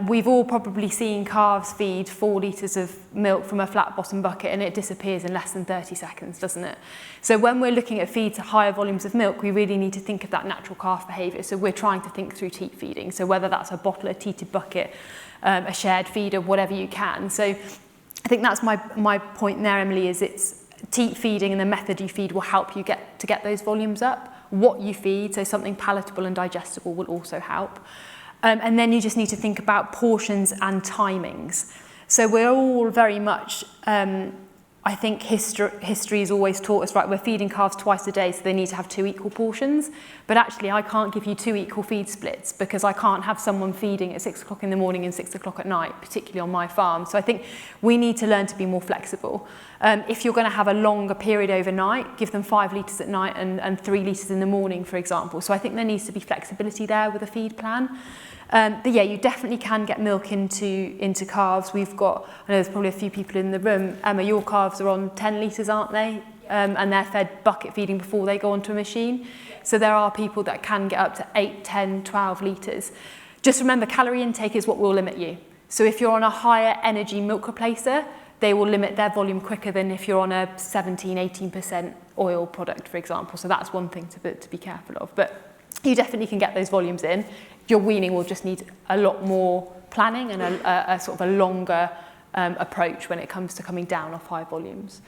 We've all probably seen calves feed 4 litres of milk from a flat bottom bucket and it disappears in less than 30 seconds, doesn't it? So when we're looking at feed to higher volumes of milk, we really need to think of that natural calf behaviour. So we're trying to think through teat feeding. So whether that's a bottle, a teated bucket, a shared feeder, whatever you can. So I think that's my point there, Emily, is it's teat feeding and the method you feed will help you get those volumes up. What you feed, so something palatable and digestible, will also help. And then you just need to think about portions and timings. So we're all very much, I think history has always taught us, right, we're feeding calves twice a day, so they need to have 2 equal portions. But actually, I can't give you 2 equal feed splits because I can't have someone feeding at 6 o'clock in the morning and 6 o'clock at night, particularly on my farm. So I think we need to learn to be more flexible. If you're going to have a longer period overnight, give them 5 litres at night and 3 litres in the morning, for example. So I think there needs to be flexibility there with a feed plan. But yeah, you definitely can get milk into calves. We've got, I know there's probably a few people in the room, Emma, your calves are on 10 litres, aren't they? And they're fed bucket feeding before they go onto a machine. So there are people that can get up to 8, 10, 12 litres. Just remember, calorie intake is what will limit you. So if you're on a higher energy milk replacer, they will limit their volume quicker than if you're on a 17, 18% oil product, for example. So that's one thing to be careful of. But you definitely can get those volumes in. Your weaning will just need a lot more planning and a sort of a longer approach when it comes to coming down off high volumes.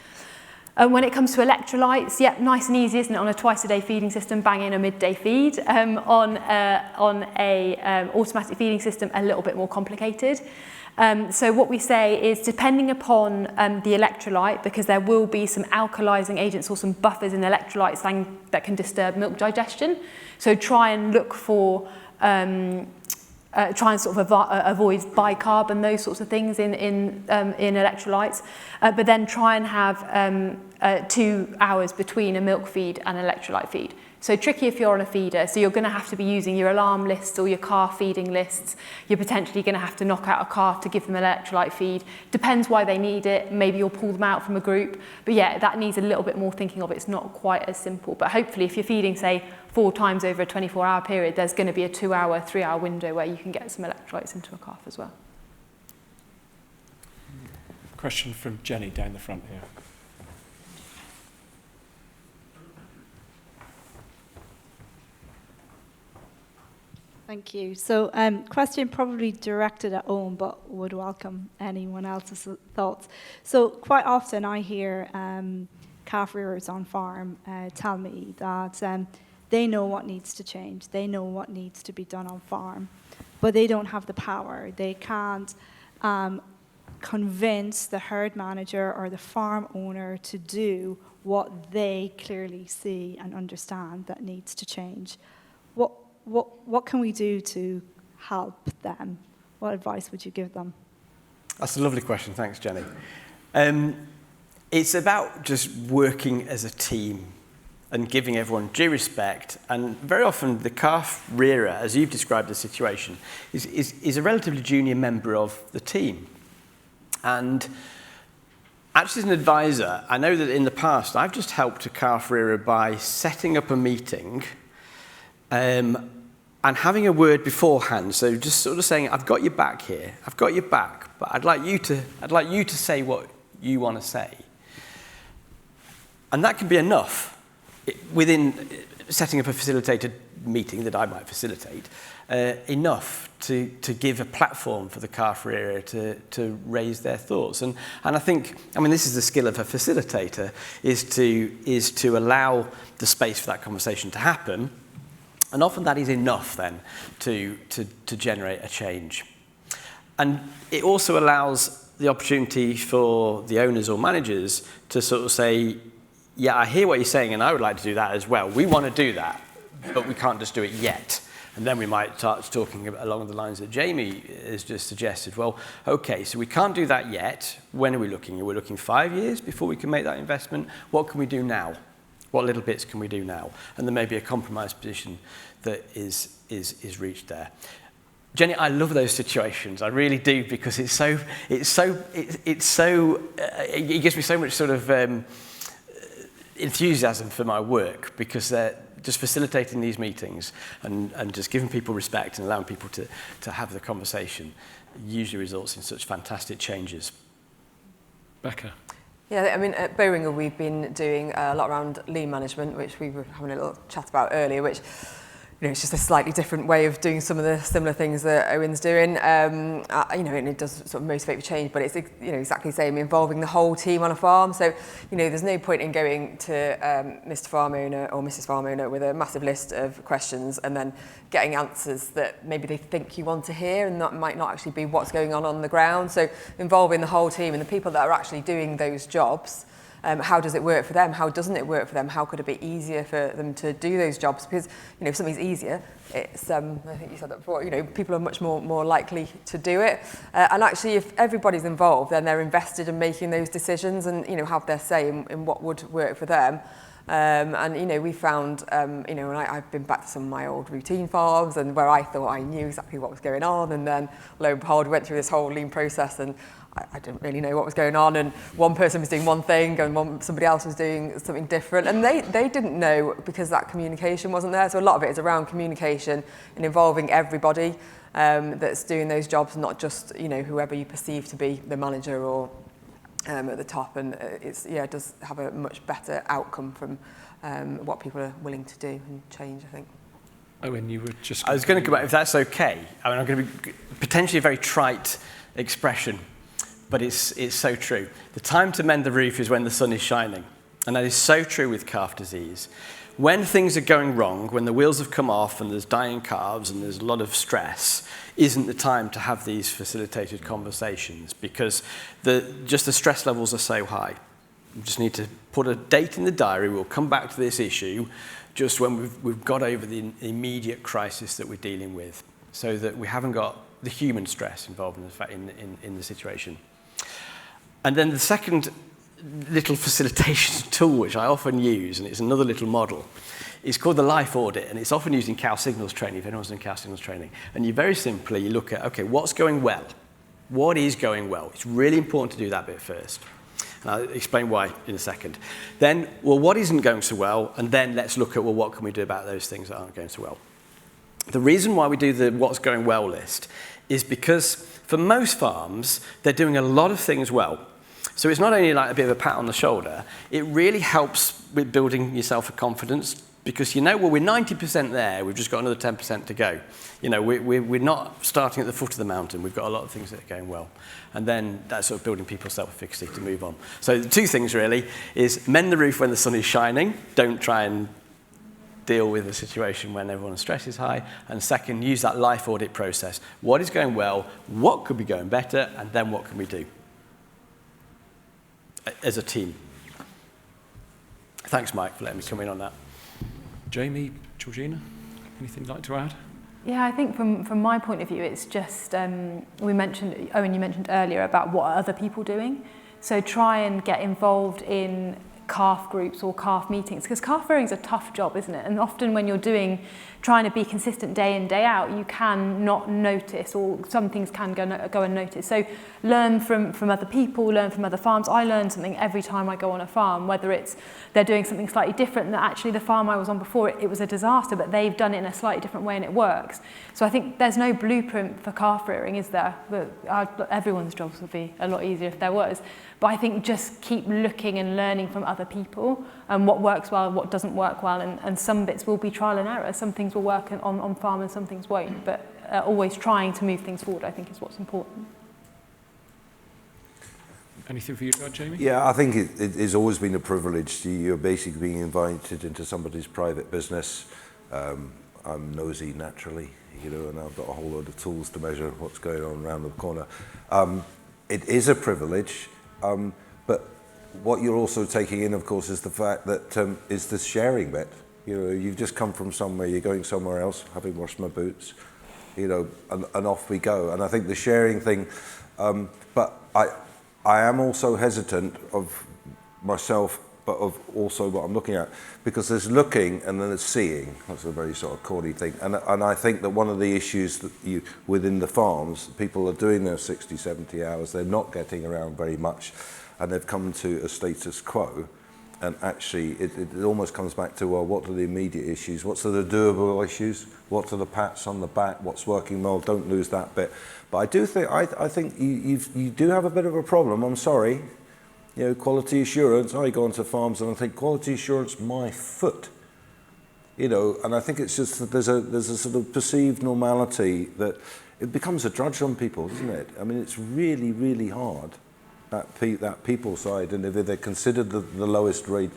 When it comes to electrolytes, yeah, nice and easy, isn't it? On a twice-a-day feeding system, bang in a midday feed. On a automatic feeding system, a little bit more complicated. So what we say is, depending upon the electrolyte, because there will be some alkalizing agents or some buffers in electrolytes that can disturb milk digestion. So try and look for, try and sort of avoid bicarb and those sorts of things in electrolytes. But then try and have 2 hours between a milk feed and an electrolyte feed. So tricky if you're on a feeder. So you're going to have to be using your alarm lists or your calf feeding lists. You're potentially going to have to knock out a calf to give them an electrolyte feed. Depends why they need it. Maybe you'll pull them out from a group. But yeah, that needs a little bit more thinking of. It's not quite as simple. But hopefully if you're feeding, say, 4 times over a 24-hour period, there's going to be a 2-hour, 3-hour window where you can get some electrolytes into a calf as well. Question from Jenny down the front here. Thank you. So question probably directed at Owen, but would welcome anyone else's thoughts. So quite often I hear calf rearers on farm tell me that they know what needs to change. They know what needs to be done on farm, but they don't have the power. They can't convince the herd manager or the farm owner to do what they clearly see and understand that needs to change. What can we do to help them? What advice would you give them? That's a lovely question. Thanks, Jenny. It's about just working as a team and giving everyone due respect. And very often the calf rearer, as you've described the situation, is a relatively junior member of the team. And actually, as an advisor, I know that in the past I've just helped a calf rearer by setting up a meeting and having a word beforehand. So just sort of saying, I've got your back here, I've got your back, but I'd like you to say what you want to say. And that can be enough within setting up a facilitated meeting that I might facilitate. enough to give a platform for the calf rearer to raise their thoughts. And I think, I mean, this is the skill of a facilitator, is to allow the space for that conversation to happen. And often that is enough then to generate a change. And it also allows the opportunity for the owners or managers to sort of say, yeah, I hear what you're saying and I would like to do that as well. We want to do that, but we can't just do it yet. And then we might start talking along the lines that Jamie has just suggested. Well, okay, so we can't do that yet. When are we looking? Are we looking 5 years before we can make that investment? What can we do now? What little bits can we do now? And there may be a compromise position that is reached there. Jenny, I love those situations. I really do, because it gives me so much sort of enthusiasm for my work, because just facilitating these meetings and just giving people respect and allowing people to have the conversation usually results in such fantastic changes. Becca. Yeah, I mean, at Boehringer we've been doing a lot around lean management, which we were having a little chat about earlier, which, you know, it's just a slightly different way of doing some of the similar things that Owen's doing. You know, and it does sort of motivate for change, but it's, you know, exactly the same, involving the whole team on a farm. So, you know, there's no point in going to Mr. Farm Owner or Mrs. Farm Owner with a massive list of questions and then getting answers that maybe they think you want to hear, and that might not actually be what's going on the ground. So involving the whole team and the people that are actually doing those jobs. How does it work for them? How doesn't it work for them? How could it be easier for them to do those jobs? Because, you know, if something's easier, it's, I think you said that before, you know, people are much more likely to do it. And actually, if everybody's involved, then they're invested in making those decisions and, you know, have their say in what would work for them. And, you know, we found, you know, and I've been back to some of my old routine farms and where I thought I knew exactly what was going on. And then, lo and behold, we went through this whole lean process and I didn't really know what was going on, and one person was doing one thing and somebody else was doing something different, and they didn't know because that communication wasn't there. So a lot of it is around communication and involving everybody that's doing those jobs, not just, you know, whoever you perceive to be the manager or at the top. And it does have a much better outcome from what people are willing to do and change, I think. Owen, you were just... I was going to go back, if that's okay. I mean, I'm going to be potentially a very trite expression, but it's so true. The time to mend the roof is when the sun is shining. And that is so true with calf disease. When things are going wrong, when the wheels have come off and there's dying calves and there's a lot of stress, isn't the time to have these facilitated conversations, because just the stress levels are so high. We just need to put a date in the diary. We'll come back to this issue just when we've got over the immediate crisis that we're dealing with, so that we haven't got the human stress involved in the situation. And then the second little facilitation tool, which I often use, and it's another little model, is called the life audit, and it's often used in cow signals training, if anyone's done cow signals training. And you very simply, you look at, okay, what's going well? What is going well? It's really important to do that bit first. And I'll explain why in a second. Then, well, what isn't going so well? And then let's look at, well, what can we do about those things that aren't going so well? The reason why we do the what's going well list is because for most farms, they're doing a lot of things well. So it's not only like a bit of a pat on the shoulder, it really helps with building yourself a confidence, because you know, well, we're 90% there, we've just got another 10% to go. You know, we're not starting at the foot of the mountain, we've got a lot of things that are going well. And then that's sort of building people's self-efficacy to move on. So the two things really is mend the roof when the sun is shining, don't try and deal with a situation when everyone's stress is high. And second, use that life audit process. What is going well, what could be going better, and then what can we do as a team? Thanks, Mike, for letting me come in on that. Jamie, Georgina, anything you'd like to add? Yeah, I think from my point of view, it's just, Owen, you mentioned earlier about what are other people doing. So try and get involved in calf groups or calf meetings, because calf rearing is a tough job, isn't it? And often when you're trying to be consistent day in, day out, you can not notice, or some things can go unnoticed. So learn from other people, learn from other farms. I learn something every time I go on a farm, whether it's they're doing something slightly different, that actually the farm I was on before, it was a disaster, but they've done it in a slightly different way and it works. So I think there's no blueprint for calf rearing, is there? But everyone's jobs would be a lot easier if there was. But I think just keep looking and learning from other other people, and what works well, what doesn't work well, and some bits will be trial and error. Some things will work on farm and some things won't, but always trying to move things forward, I think, is what's important. Anything for you, Jamie? Yeah, I think it has always been a privilege. You're basically being invited into somebody's private business. I'm nosy naturally, you know, and I've got a whole load of tools to measure what's going on around the corner. It is a privilege, but what you're also taking in, of course, is the fact that is the sharing bit. You know, you've just come from somewhere, you're going somewhere else, having washed my boots, you know, and off we go. And I think the sharing thing, but I am also hesitant of myself, but of also what I'm looking at, because there's looking and then there's seeing. That's a very sort of corny thing. And I think that one of the issues that within the farms, people are doing their 60, 70 hours, they're not getting around very much, and they've come to a status quo. And actually, it almost comes back to, well, what are the immediate issues? What's the doable issues? What are the pats on the back? What's working well? Don't lose that bit. But I do think, I think you do have a bit of a problem. I'm sorry. You know, quality assurance. I go onto farms and I think quality assurance, my foot. You know, and I think it's just that there's a sort of perceived normality that it becomes a drudge on people, isn't it? I mean, it's really, really hard. That people side, and if they're considered the lowest rate,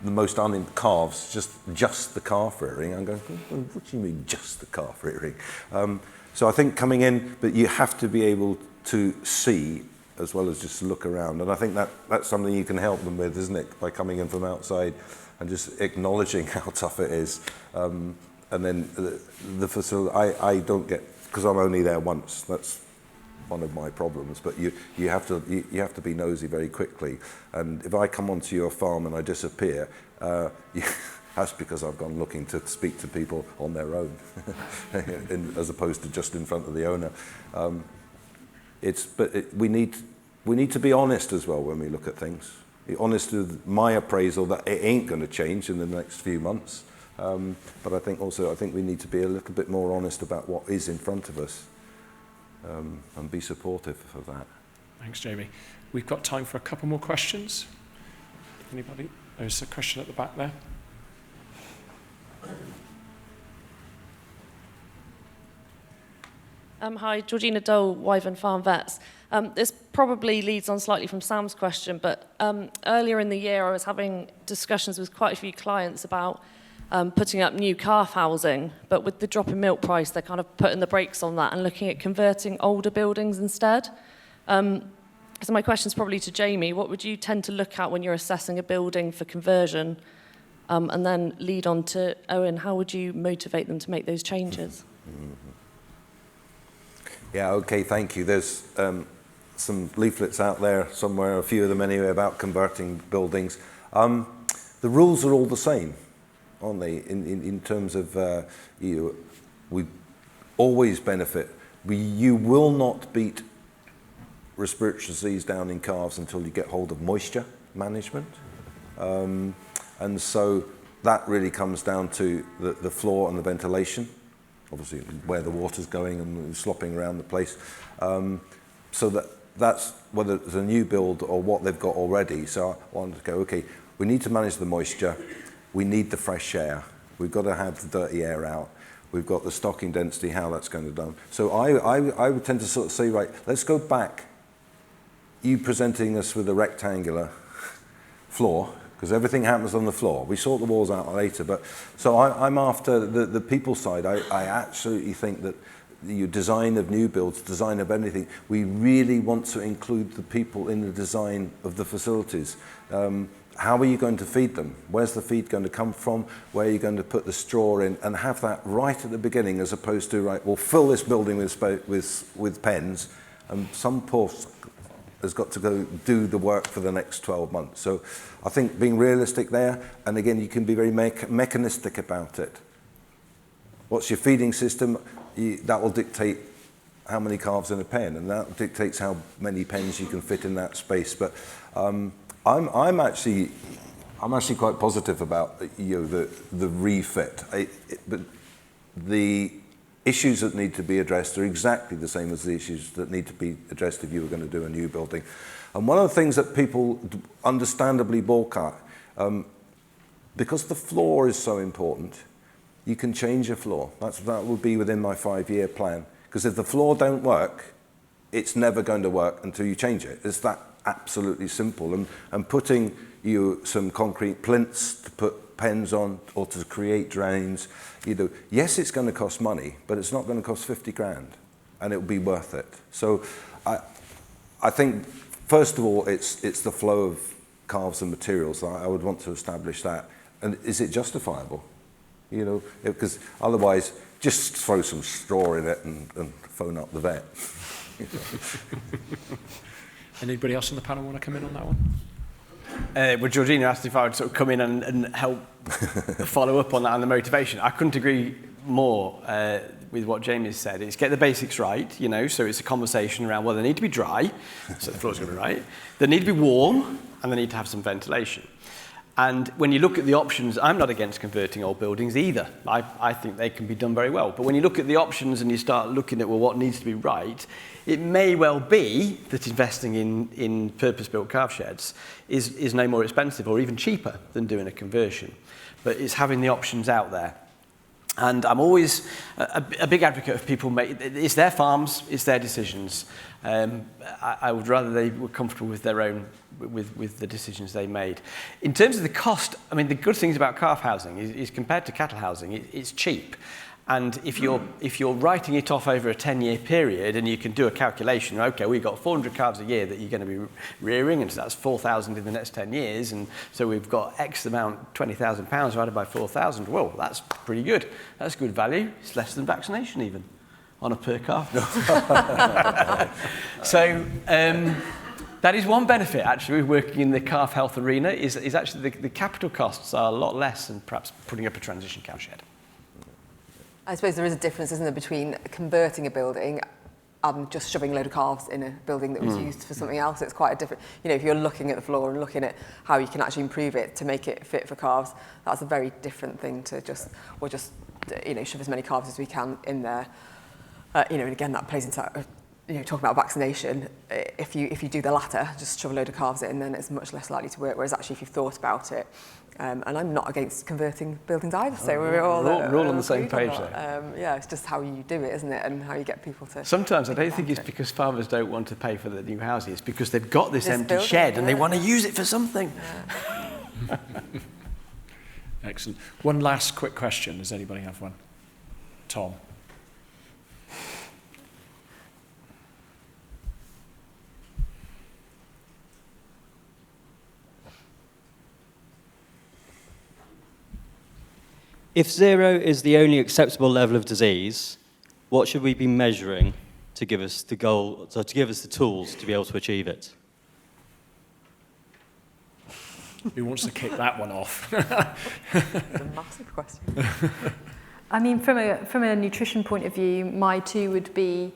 the most calves, just the calf rearing, I'm going, what do you mean just the calf rearing? So I think coming in, but you have to be able to see as well as just look around, and I think that's something you can help them with, isn't it? By coming in from outside and just acknowledging how tough it is, and then the facility. I don't get, because I'm only there once. That's one of my problems, but you have to be nosy very quickly. And if I come onto your farm and I disappear, that's because I've gone looking to speak to people on their own, as opposed to just in front of the owner. We need to be honest as well when we look at things. Be honest with my appraisal that it ain't going to change in the next few months. But I think we need to be a little bit more honest about what is in front of us. And be supportive of that. Thanks, Jamie. We've got time for a couple more questions. Anybody? There's a question at the back there. Hi, Georgina Dole, Wyvern Farm Vets. This probably leads on slightly from Sam's question, but earlier in the year I was having discussions with quite a few clients about putting up new calf housing, but with the drop in milk price, they're kind of putting the brakes on that and looking at converting older buildings instead. So my question is probably to Jamie. What would you tend to look at when you're assessing a building for conversion? And then lead on to Owen, how would you motivate them to make those changes? Yeah, okay, thank you. There's some leaflets out there somewhere, a few of them anyway, about converting buildings. The rules are all the same, aren't they? In terms of, we always benefit. You will not beat respiratory disease down in calves until you get hold of moisture management. And so that really comes down to the floor and the ventilation, obviously where the water's going and slopping around the place. So that's whether it's a new build or what they've got already. So I wanted to go, okay, we need to manage the moisture. We need the fresh air. We've got to have the dirty air out. We've got the stocking density, how that's going to be done. So I would tend to sort of say, right, let's go back. You presenting us with a rectangular floor, because everything happens on the floor. We sort the walls out later, but so I'm after the people side. I absolutely think that the design of new builds, design of anything, we really want to include the people in the design of the facilities. How are you going to feed them? Where's the feed going to come from? Where are you going to put the straw in? And have that right at the beginning, as opposed to, right, we'll fill this building with pens, and some poor has got to go do the work for the next 12 months. So I think being realistic there, and again, you can be very mechanistic about it. What's your feeding system? That will dictate how many calves in a pen, and that dictates how many pens you can fit in that space. But I'm actually quite positive about the refit. But the issues that need to be addressed are exactly the same as the issues that need to be addressed if you were going to do a new building. And one of the things that people understandably balk at, Because the floor is so important, you can change a floor. That would be within my 5-year plan. Because if the floor don't work, it's never going to work until you change it. It's that absolutely simple. And putting some concrete plinths to put pens on or to create drains, yes, it's going to cost money, but it's not going to cost 50 grand, and it'll be worth it. So I think, first of all, it's the flow of calves and materials. I would want to establish that. And is it justifiable? Because otherwise, just throw some straw in it and phone up the vet. Anybody else on the panel want to come in on that one? Well, Georgina asked if I would sort of come in and help follow up on that and the motivation. I couldn't agree more with what Jamie said. It's get the basics right, so it's a conversation around, well, they need to be dry, so the floor's going to be right. They need to be warm, and they need to have some ventilation. And when you look at the options, I'm not against converting old buildings either. I think they can be done very well. But when you look at the options and you start looking at, well, what needs to be right, it may well be that investing in purpose-built calf sheds is no more expensive or even cheaper than doing a conversion. But it's having the options out there. And I'm always a big advocate of people it's their farms, it's their decisions. I would rather they were comfortable with their own, with the decisions they made. In terms of the cost, I mean, the good things about calf housing is compared to cattle housing, it's cheap. And if you're writing it off over a 10-year period and you can do a calculation, okay, we've got 400 calves a year that you're going to be rearing, and so that's 4,000 in the next 10 years, and so we've got X amount, £20,000 divided by 4,000. Well, that's pretty good. That's good value. It's less than vaccination even on a per calf. So that is one benefit, actually, working in the calf health arena, is actually the capital costs are a lot less than perhaps putting up a transition cow shed. I suppose there is a difference, isn't there, between converting a building and just shoving a load of calves in a building that was used for something else. It's quite a different, if you're looking at the floor and looking at how you can actually improve it to make it fit for calves, that's a very different thing to just shove as many calves as we can in there. And again, that plays into talking about vaccination. If you do the latter, just shove a load of calves in, then it's much less likely to work. Whereas actually, if you've thought about it, and I'm not against converting buildings either, so we're all on the same page there. Yeah, it's just how you do it, isn't it, and how you get people to. Sometimes I don't think it's because farmers don't want to pay for the new houses. It's because they've got this empty shed and they want to use it for something. Yeah. Excellent. One last quick question. Does anybody have one? Tom. If 0 is the only acceptable level of disease, what should we be measuring to give us the goal, so to give us the tools to be able to achieve it? Who wants to kick that one off? It's a massive question. I mean, from a nutrition point of view, my 2 would be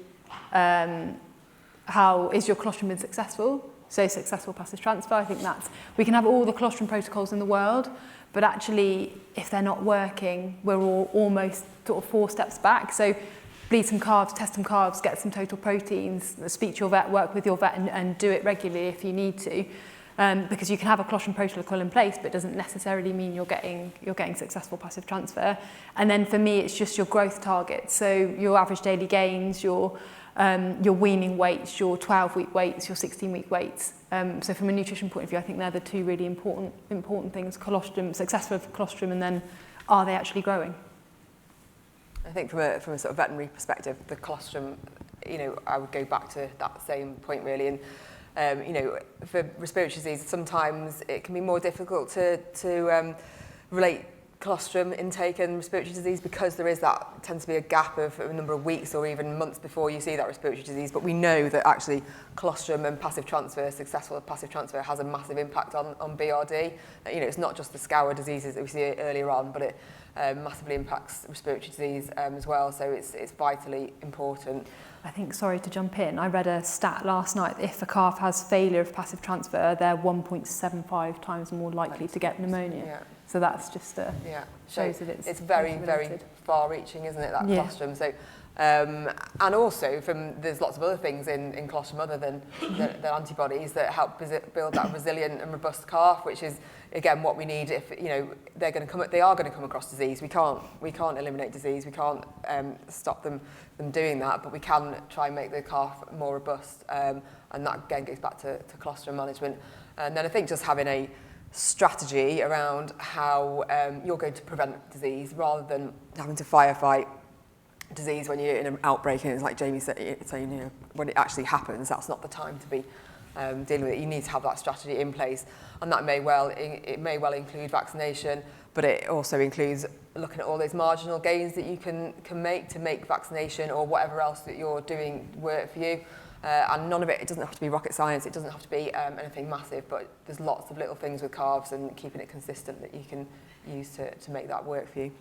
how is your colostrum been successful? So successful passive transfer. I think we can have all the colostrum protocols in the world, but actually, if they're not working, we're all almost sort of 4 steps back. So bleed some calves, test some calves, get some total proteins, speak to your vet, work with your vet and do it regularly if you need to. Because you can have a colostrum protocol in place, but it doesn't necessarily mean you're getting successful passive transfer. And then for me, it's just your growth targets. So your average daily gains, your weaning weights, your 12-week weights, your 16-week weights. So from a nutrition point of view, I think they're the 2 really important things: colostrum, successful colostrum, and then are they actually growing? I think from a sort of veterinary perspective, the colostrum, I would go back to that same point really. And for respiratory disease, sometimes it can be more difficult to relate colostrum intake and respiratory disease because tends to be a gap of a number of weeks or even months before you see that respiratory disease. But we know that actually colostrum and passive transfer, successful passive transfer, has a massive impact on BRD. It's not just the scour diseases that we see earlier on, but it massively impacts respiratory disease as well. So it's vitally important. I think, sorry to jump in, I read a stat last night. If a calf has failure of passive transfer, they're 1.75 times more likely to get pneumonia. Yeah. So that's just shows that it's very, very far-reaching, isn't it, that colostrum? So And also, there's lots of other things in colostrum other than antibodies that help build that resilient and robust calf, which is, again, what we need if, you know, they are going to come across disease. We can't eliminate disease. We can't stop them doing that, but we can try and make the calf more robust. And that, again, goes back to colostrum management. And then I think just having a strategy around how you're going to prevent disease rather than having to firefight disease when you're in an outbreak, and it's like Jamie said, saying, you know, when it actually happens, that's not the time to be dealing with it. You need to have that strategy in place, and that may well include vaccination, but it also includes looking at all those marginal gains that you can make to make vaccination or whatever else that you're doing work for you. And none of it doesn't have to be rocket science, it doesn't have to be anything massive, but there's lots of little things with calves and keeping it consistent that you can use to make that work for you.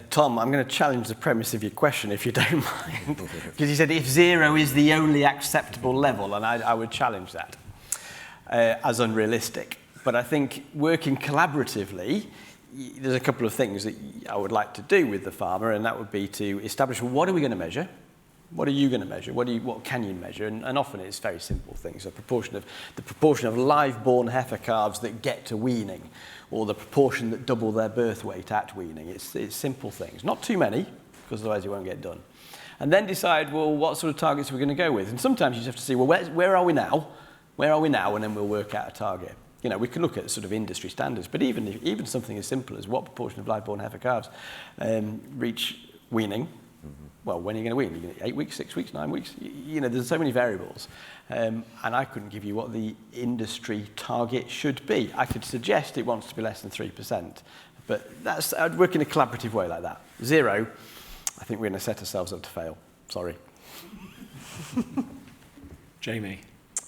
Tom, I'm going to challenge the premise of your question, if you don't mind, because you said if 0 is the only acceptable level, and I would challenge that as unrealistic. But I think working collaboratively, there's a couple of things that I would like to do with the farmer, and that would be to establish, well, what are we going to measure? What are you going to measure? What can you measure? And often it's very simple things. The proportion of live-born heifer calves that get to weaning, or the proportion that double their birth weight at weaning. It's simple things. Not too many, because otherwise it won't get done. And then decide, well, what sort of targets are we going to go with? And sometimes you just have to see, well, where are we now? Where are we now? And then we'll work out a target. You know, we can look at sort of industry standards, but even something as simple as what proportion of live-born heifer calves reach weaning. Well, when are you going to wean? Are you going to 8 weeks, 6 weeks, 9 weeks? You know, there's so many variables. And I couldn't give you what the industry target should be. I could suggest it wants to be less than 3%, but I'd work in a collaborative way like that. 0, I think we're going to set ourselves up to fail. Sorry. Jamie.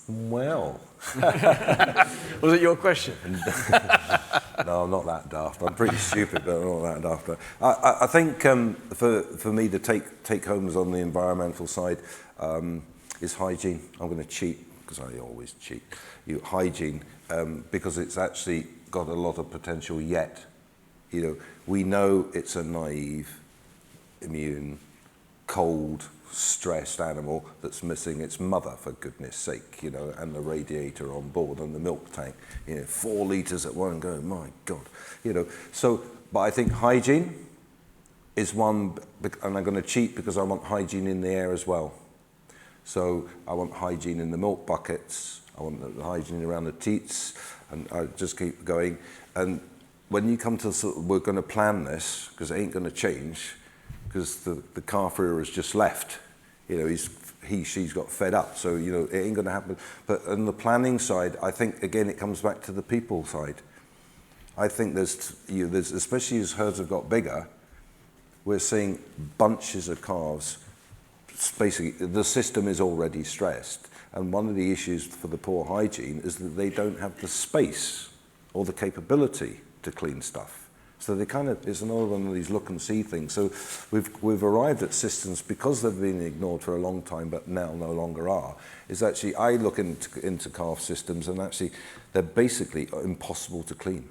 Well. Was it your question? No, I'm not that daft. I'm pretty stupid, but I'm not that daft. But I think for me, the take homes on the environmental side is hygiene. I'm going to cheat, because I always cheat. Hygiene, because it's actually got a lot of potential yet. You know, we know it's a naive, immune, cold, stressed animal that's missing its mother, for goodness sake, you know, and the radiator on board and the milk tank, you know, 4 litres at one go, my God, you know. So, but I think hygiene is one, and I'm going to cheat because I want hygiene in the air as well. So I want hygiene in the milk buckets, I want the hygiene around the teats, and I just keep going. And when you come to sort of, we're going to plan this, because it ain't going to change, because the calf rearer has just left. You know, she's got fed up, so, you know, it ain't going to happen. But on the planning side, I think, again, it comes back to the people side. I think there's especially as herds have got bigger, we're seeing bunches of calves. Basically, the system is already stressed. And one of the issues for the poor hygiene is that they don't have the space or the capability to clean stuff. So they kind of, it's another one of these look and see things. So we've arrived at systems, because they've been ignored for a long time, but now no longer are, is actually, I look into calf systems, and actually they're basically impossible to clean.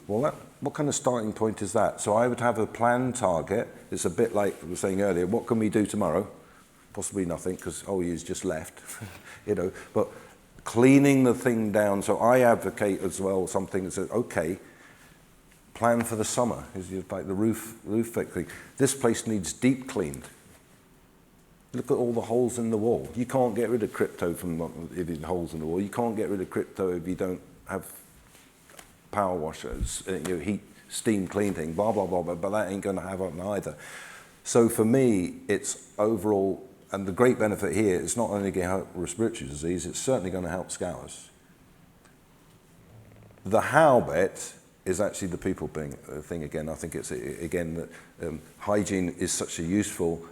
What kind of starting point is that? So I would have a planned target. It's a bit like we were saying earlier, what can we do tomorrow? Possibly nothing, because, he's just left, you know, but cleaning the thing down. So I advocate as well something that says, okay, plan for the summer, is like the roof thing. This place needs deep cleaned. Look at all the holes in the wall. You can't get rid of crypto if there's holes in the wall. You can't get rid of crypto if you don't have power washers, heat, steam clean thing, blah, blah, blah, but that ain't going to happen either. So for me, it's overall, and the great benefit here is not only going to help respiratory disease, it's certainly going to help scours. The how bit is actually the people thing again. I think it's, again, that hygiene is such a useful,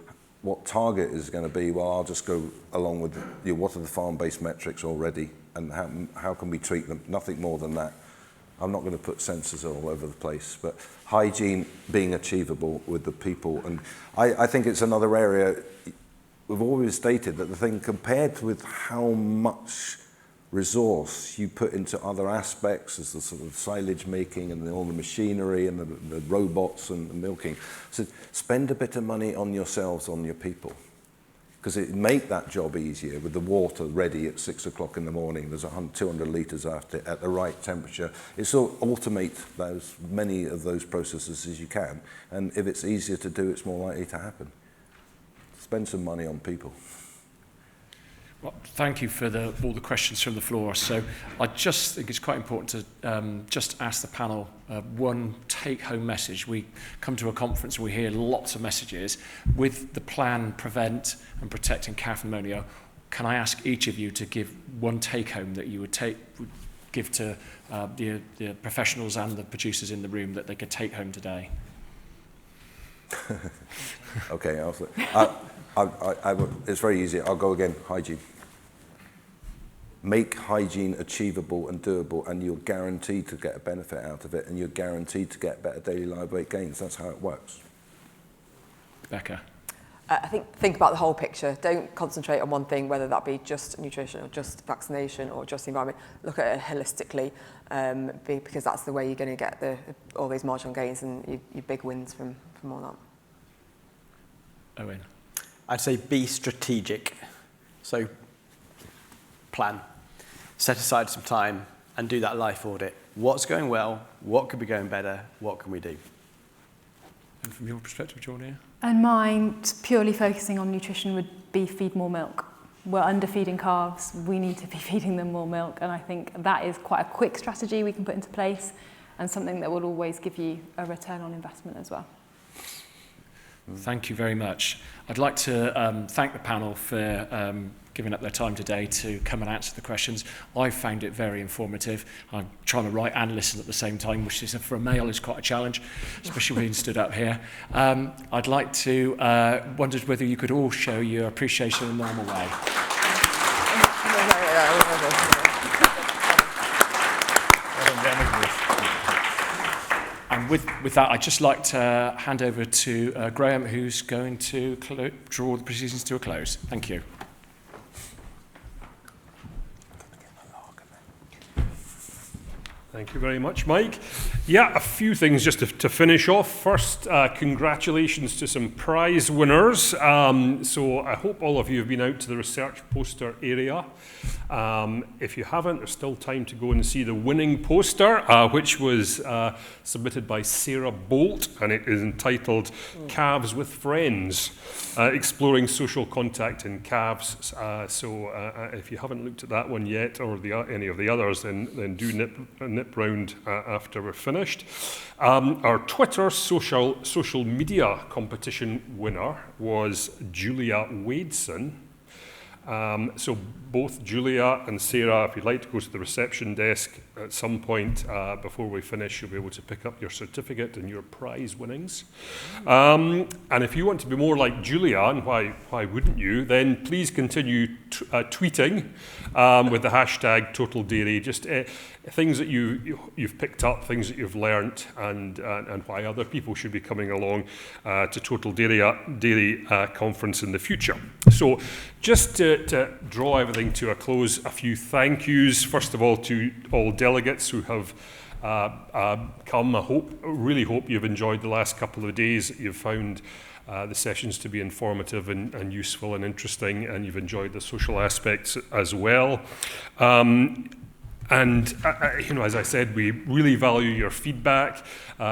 what target is going to be, well, I'll just go along with, what are the farm-based metrics already, and how can we treat them? Nothing more than that. I'm not going to put sensors all over the place, but hygiene being achievable with the people. And I think it's another area, we've always stated that the thing, compared with how much resource you put into other aspects, as the sort of silage making and all the machinery and the robots and the milking. So spend a bit of money on yourselves, on your people, because it make that job easier with the water ready at 6 o'clock in the morning. There's 200 litres after at the right temperature. It's all automate many of those processes as you can, and if it's easier to do, it's more likely to happen. Spend some money on people. Well, thank you for all the questions from the floor. So I just think it's quite important to just ask the panel one take-home message. We come to a conference and we hear lots of messages. With the plan, prevent and protecting calf pneumonia, can I ask each of you to give one take-home that you would give to the professionals and the producers in the room that they could take home today? Okay, it's very easy. I'll go again. Hygiene. Make hygiene achievable and doable, and you're guaranteed to get a benefit out of it, and you're guaranteed to get better daily live weight gains. That's how it works. Becca. I think about the whole picture. Don't concentrate on one thing, whether that be just nutrition or just vaccination or just the environment. Look at it holistically, because that's the way you're going to get all these marginal gains and your big wins from all that. Owen. I'd say be strategic. So plan. Set aside some time and do that life audit. What's going well? What could be going better? What can we do? And from your perspective, Georgia? And mine, purely focusing on nutrition, would be feed more milk. We're underfeeding calves. We need to be feeding them more milk. And I think that is quite a quick strategy we can put into place and something that will always give you a return on investment as well. Thank you very much. I'd like to thank the panel for giving up their time today to come and answer the questions. I found it very informative. I'm trying to write and listen at the same time, which is, for a male, is quite a challenge, especially when you stood up here. I'd like to wondered whether you could all show your appreciation in a normal way. And with that, I'd just like to hand over to Graham, who's going to draw the proceedings to a close. Thank you. Thank you very much, Mike. Yeah, a few things just to finish off. First, congratulations to some prize winners. So I hope all of you have been out to the research poster area. If you haven't, there's still time to go and see the winning poster, which was submitted by Sarah Bolt, and it is entitled Calves with Friends, Exploring Social Contact in Calves. So if you haven't looked at that one yet, or any of the others, then do nip round after we're finished. Our Twitter social media competition winner was Julia Wadeson. So both Julia and Sarah, if you'd like to go to the reception desk at some point before we finish, you'll be able to pick up your certificate and your prize winnings. And if you want to be more like Julia, and why wouldn't you, then please continue tweeting with the hashtag Total Dairy, just things that you've picked up, things that you've learnt, and why other people should be coming along to Total Dairy Conference in the future. So just to draw everything to a close, a few thank yous. First of all, to all delegates who have come. I really hope you've enjoyed the last couple of days, that you've found the sessions to be informative and useful and interesting, and you've enjoyed the social aspects as well. And as I said, we really value your feedback.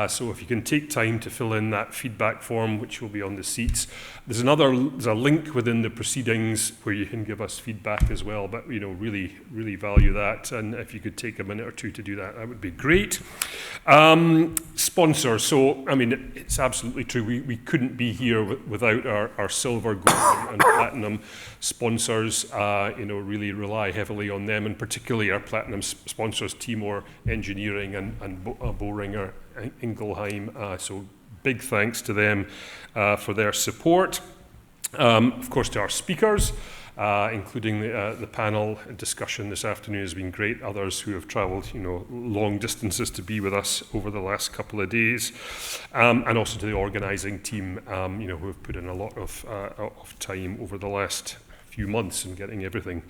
So if you can take time to fill in that feedback form, which will be on the seats. There's a link within the proceedings where you can give us feedback as well. But really, really value that. And if you could take a minute or two to do that, that would be great. Sponsors. So it's absolutely true. We couldn't be here without our silver, gold, and platinum sponsors. Really rely heavily on them, and particularly our platinum sponsors, Timor Engineering and Boehringer Ingelheim. So big thanks to them for their support. Of course, to our speakers, including the panel discussion this afternoon has been great. Others who have travelled, long distances to be with us over the last couple of days, and also to the organising team, who have put in a lot of time over the last few months in getting everything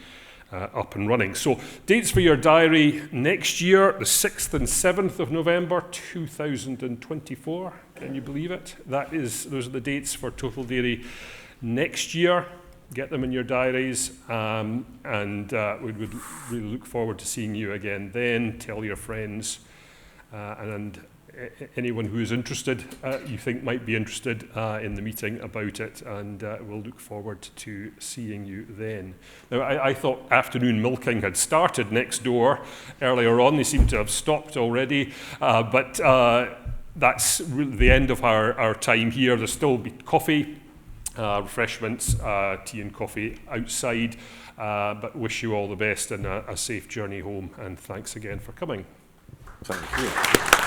up and running. So dates for your diary next year, the 6th and 7th of November 2024. Can you believe it? Those are the dates for Total Dairy next year. Get them in your diaries, and we would really look forward to seeing you again then. Tell your friends and anyone who is interested, you think might be interested in the meeting about it, and we'll look forward to seeing you then. Now, I thought afternoon milking had started next door earlier on. They seem to have stopped already, but that's really the end of our time here. There'll still be coffee, refreshments, tea and coffee outside, but wish you all the best and a safe journey home, and thanks again for coming. Thank you.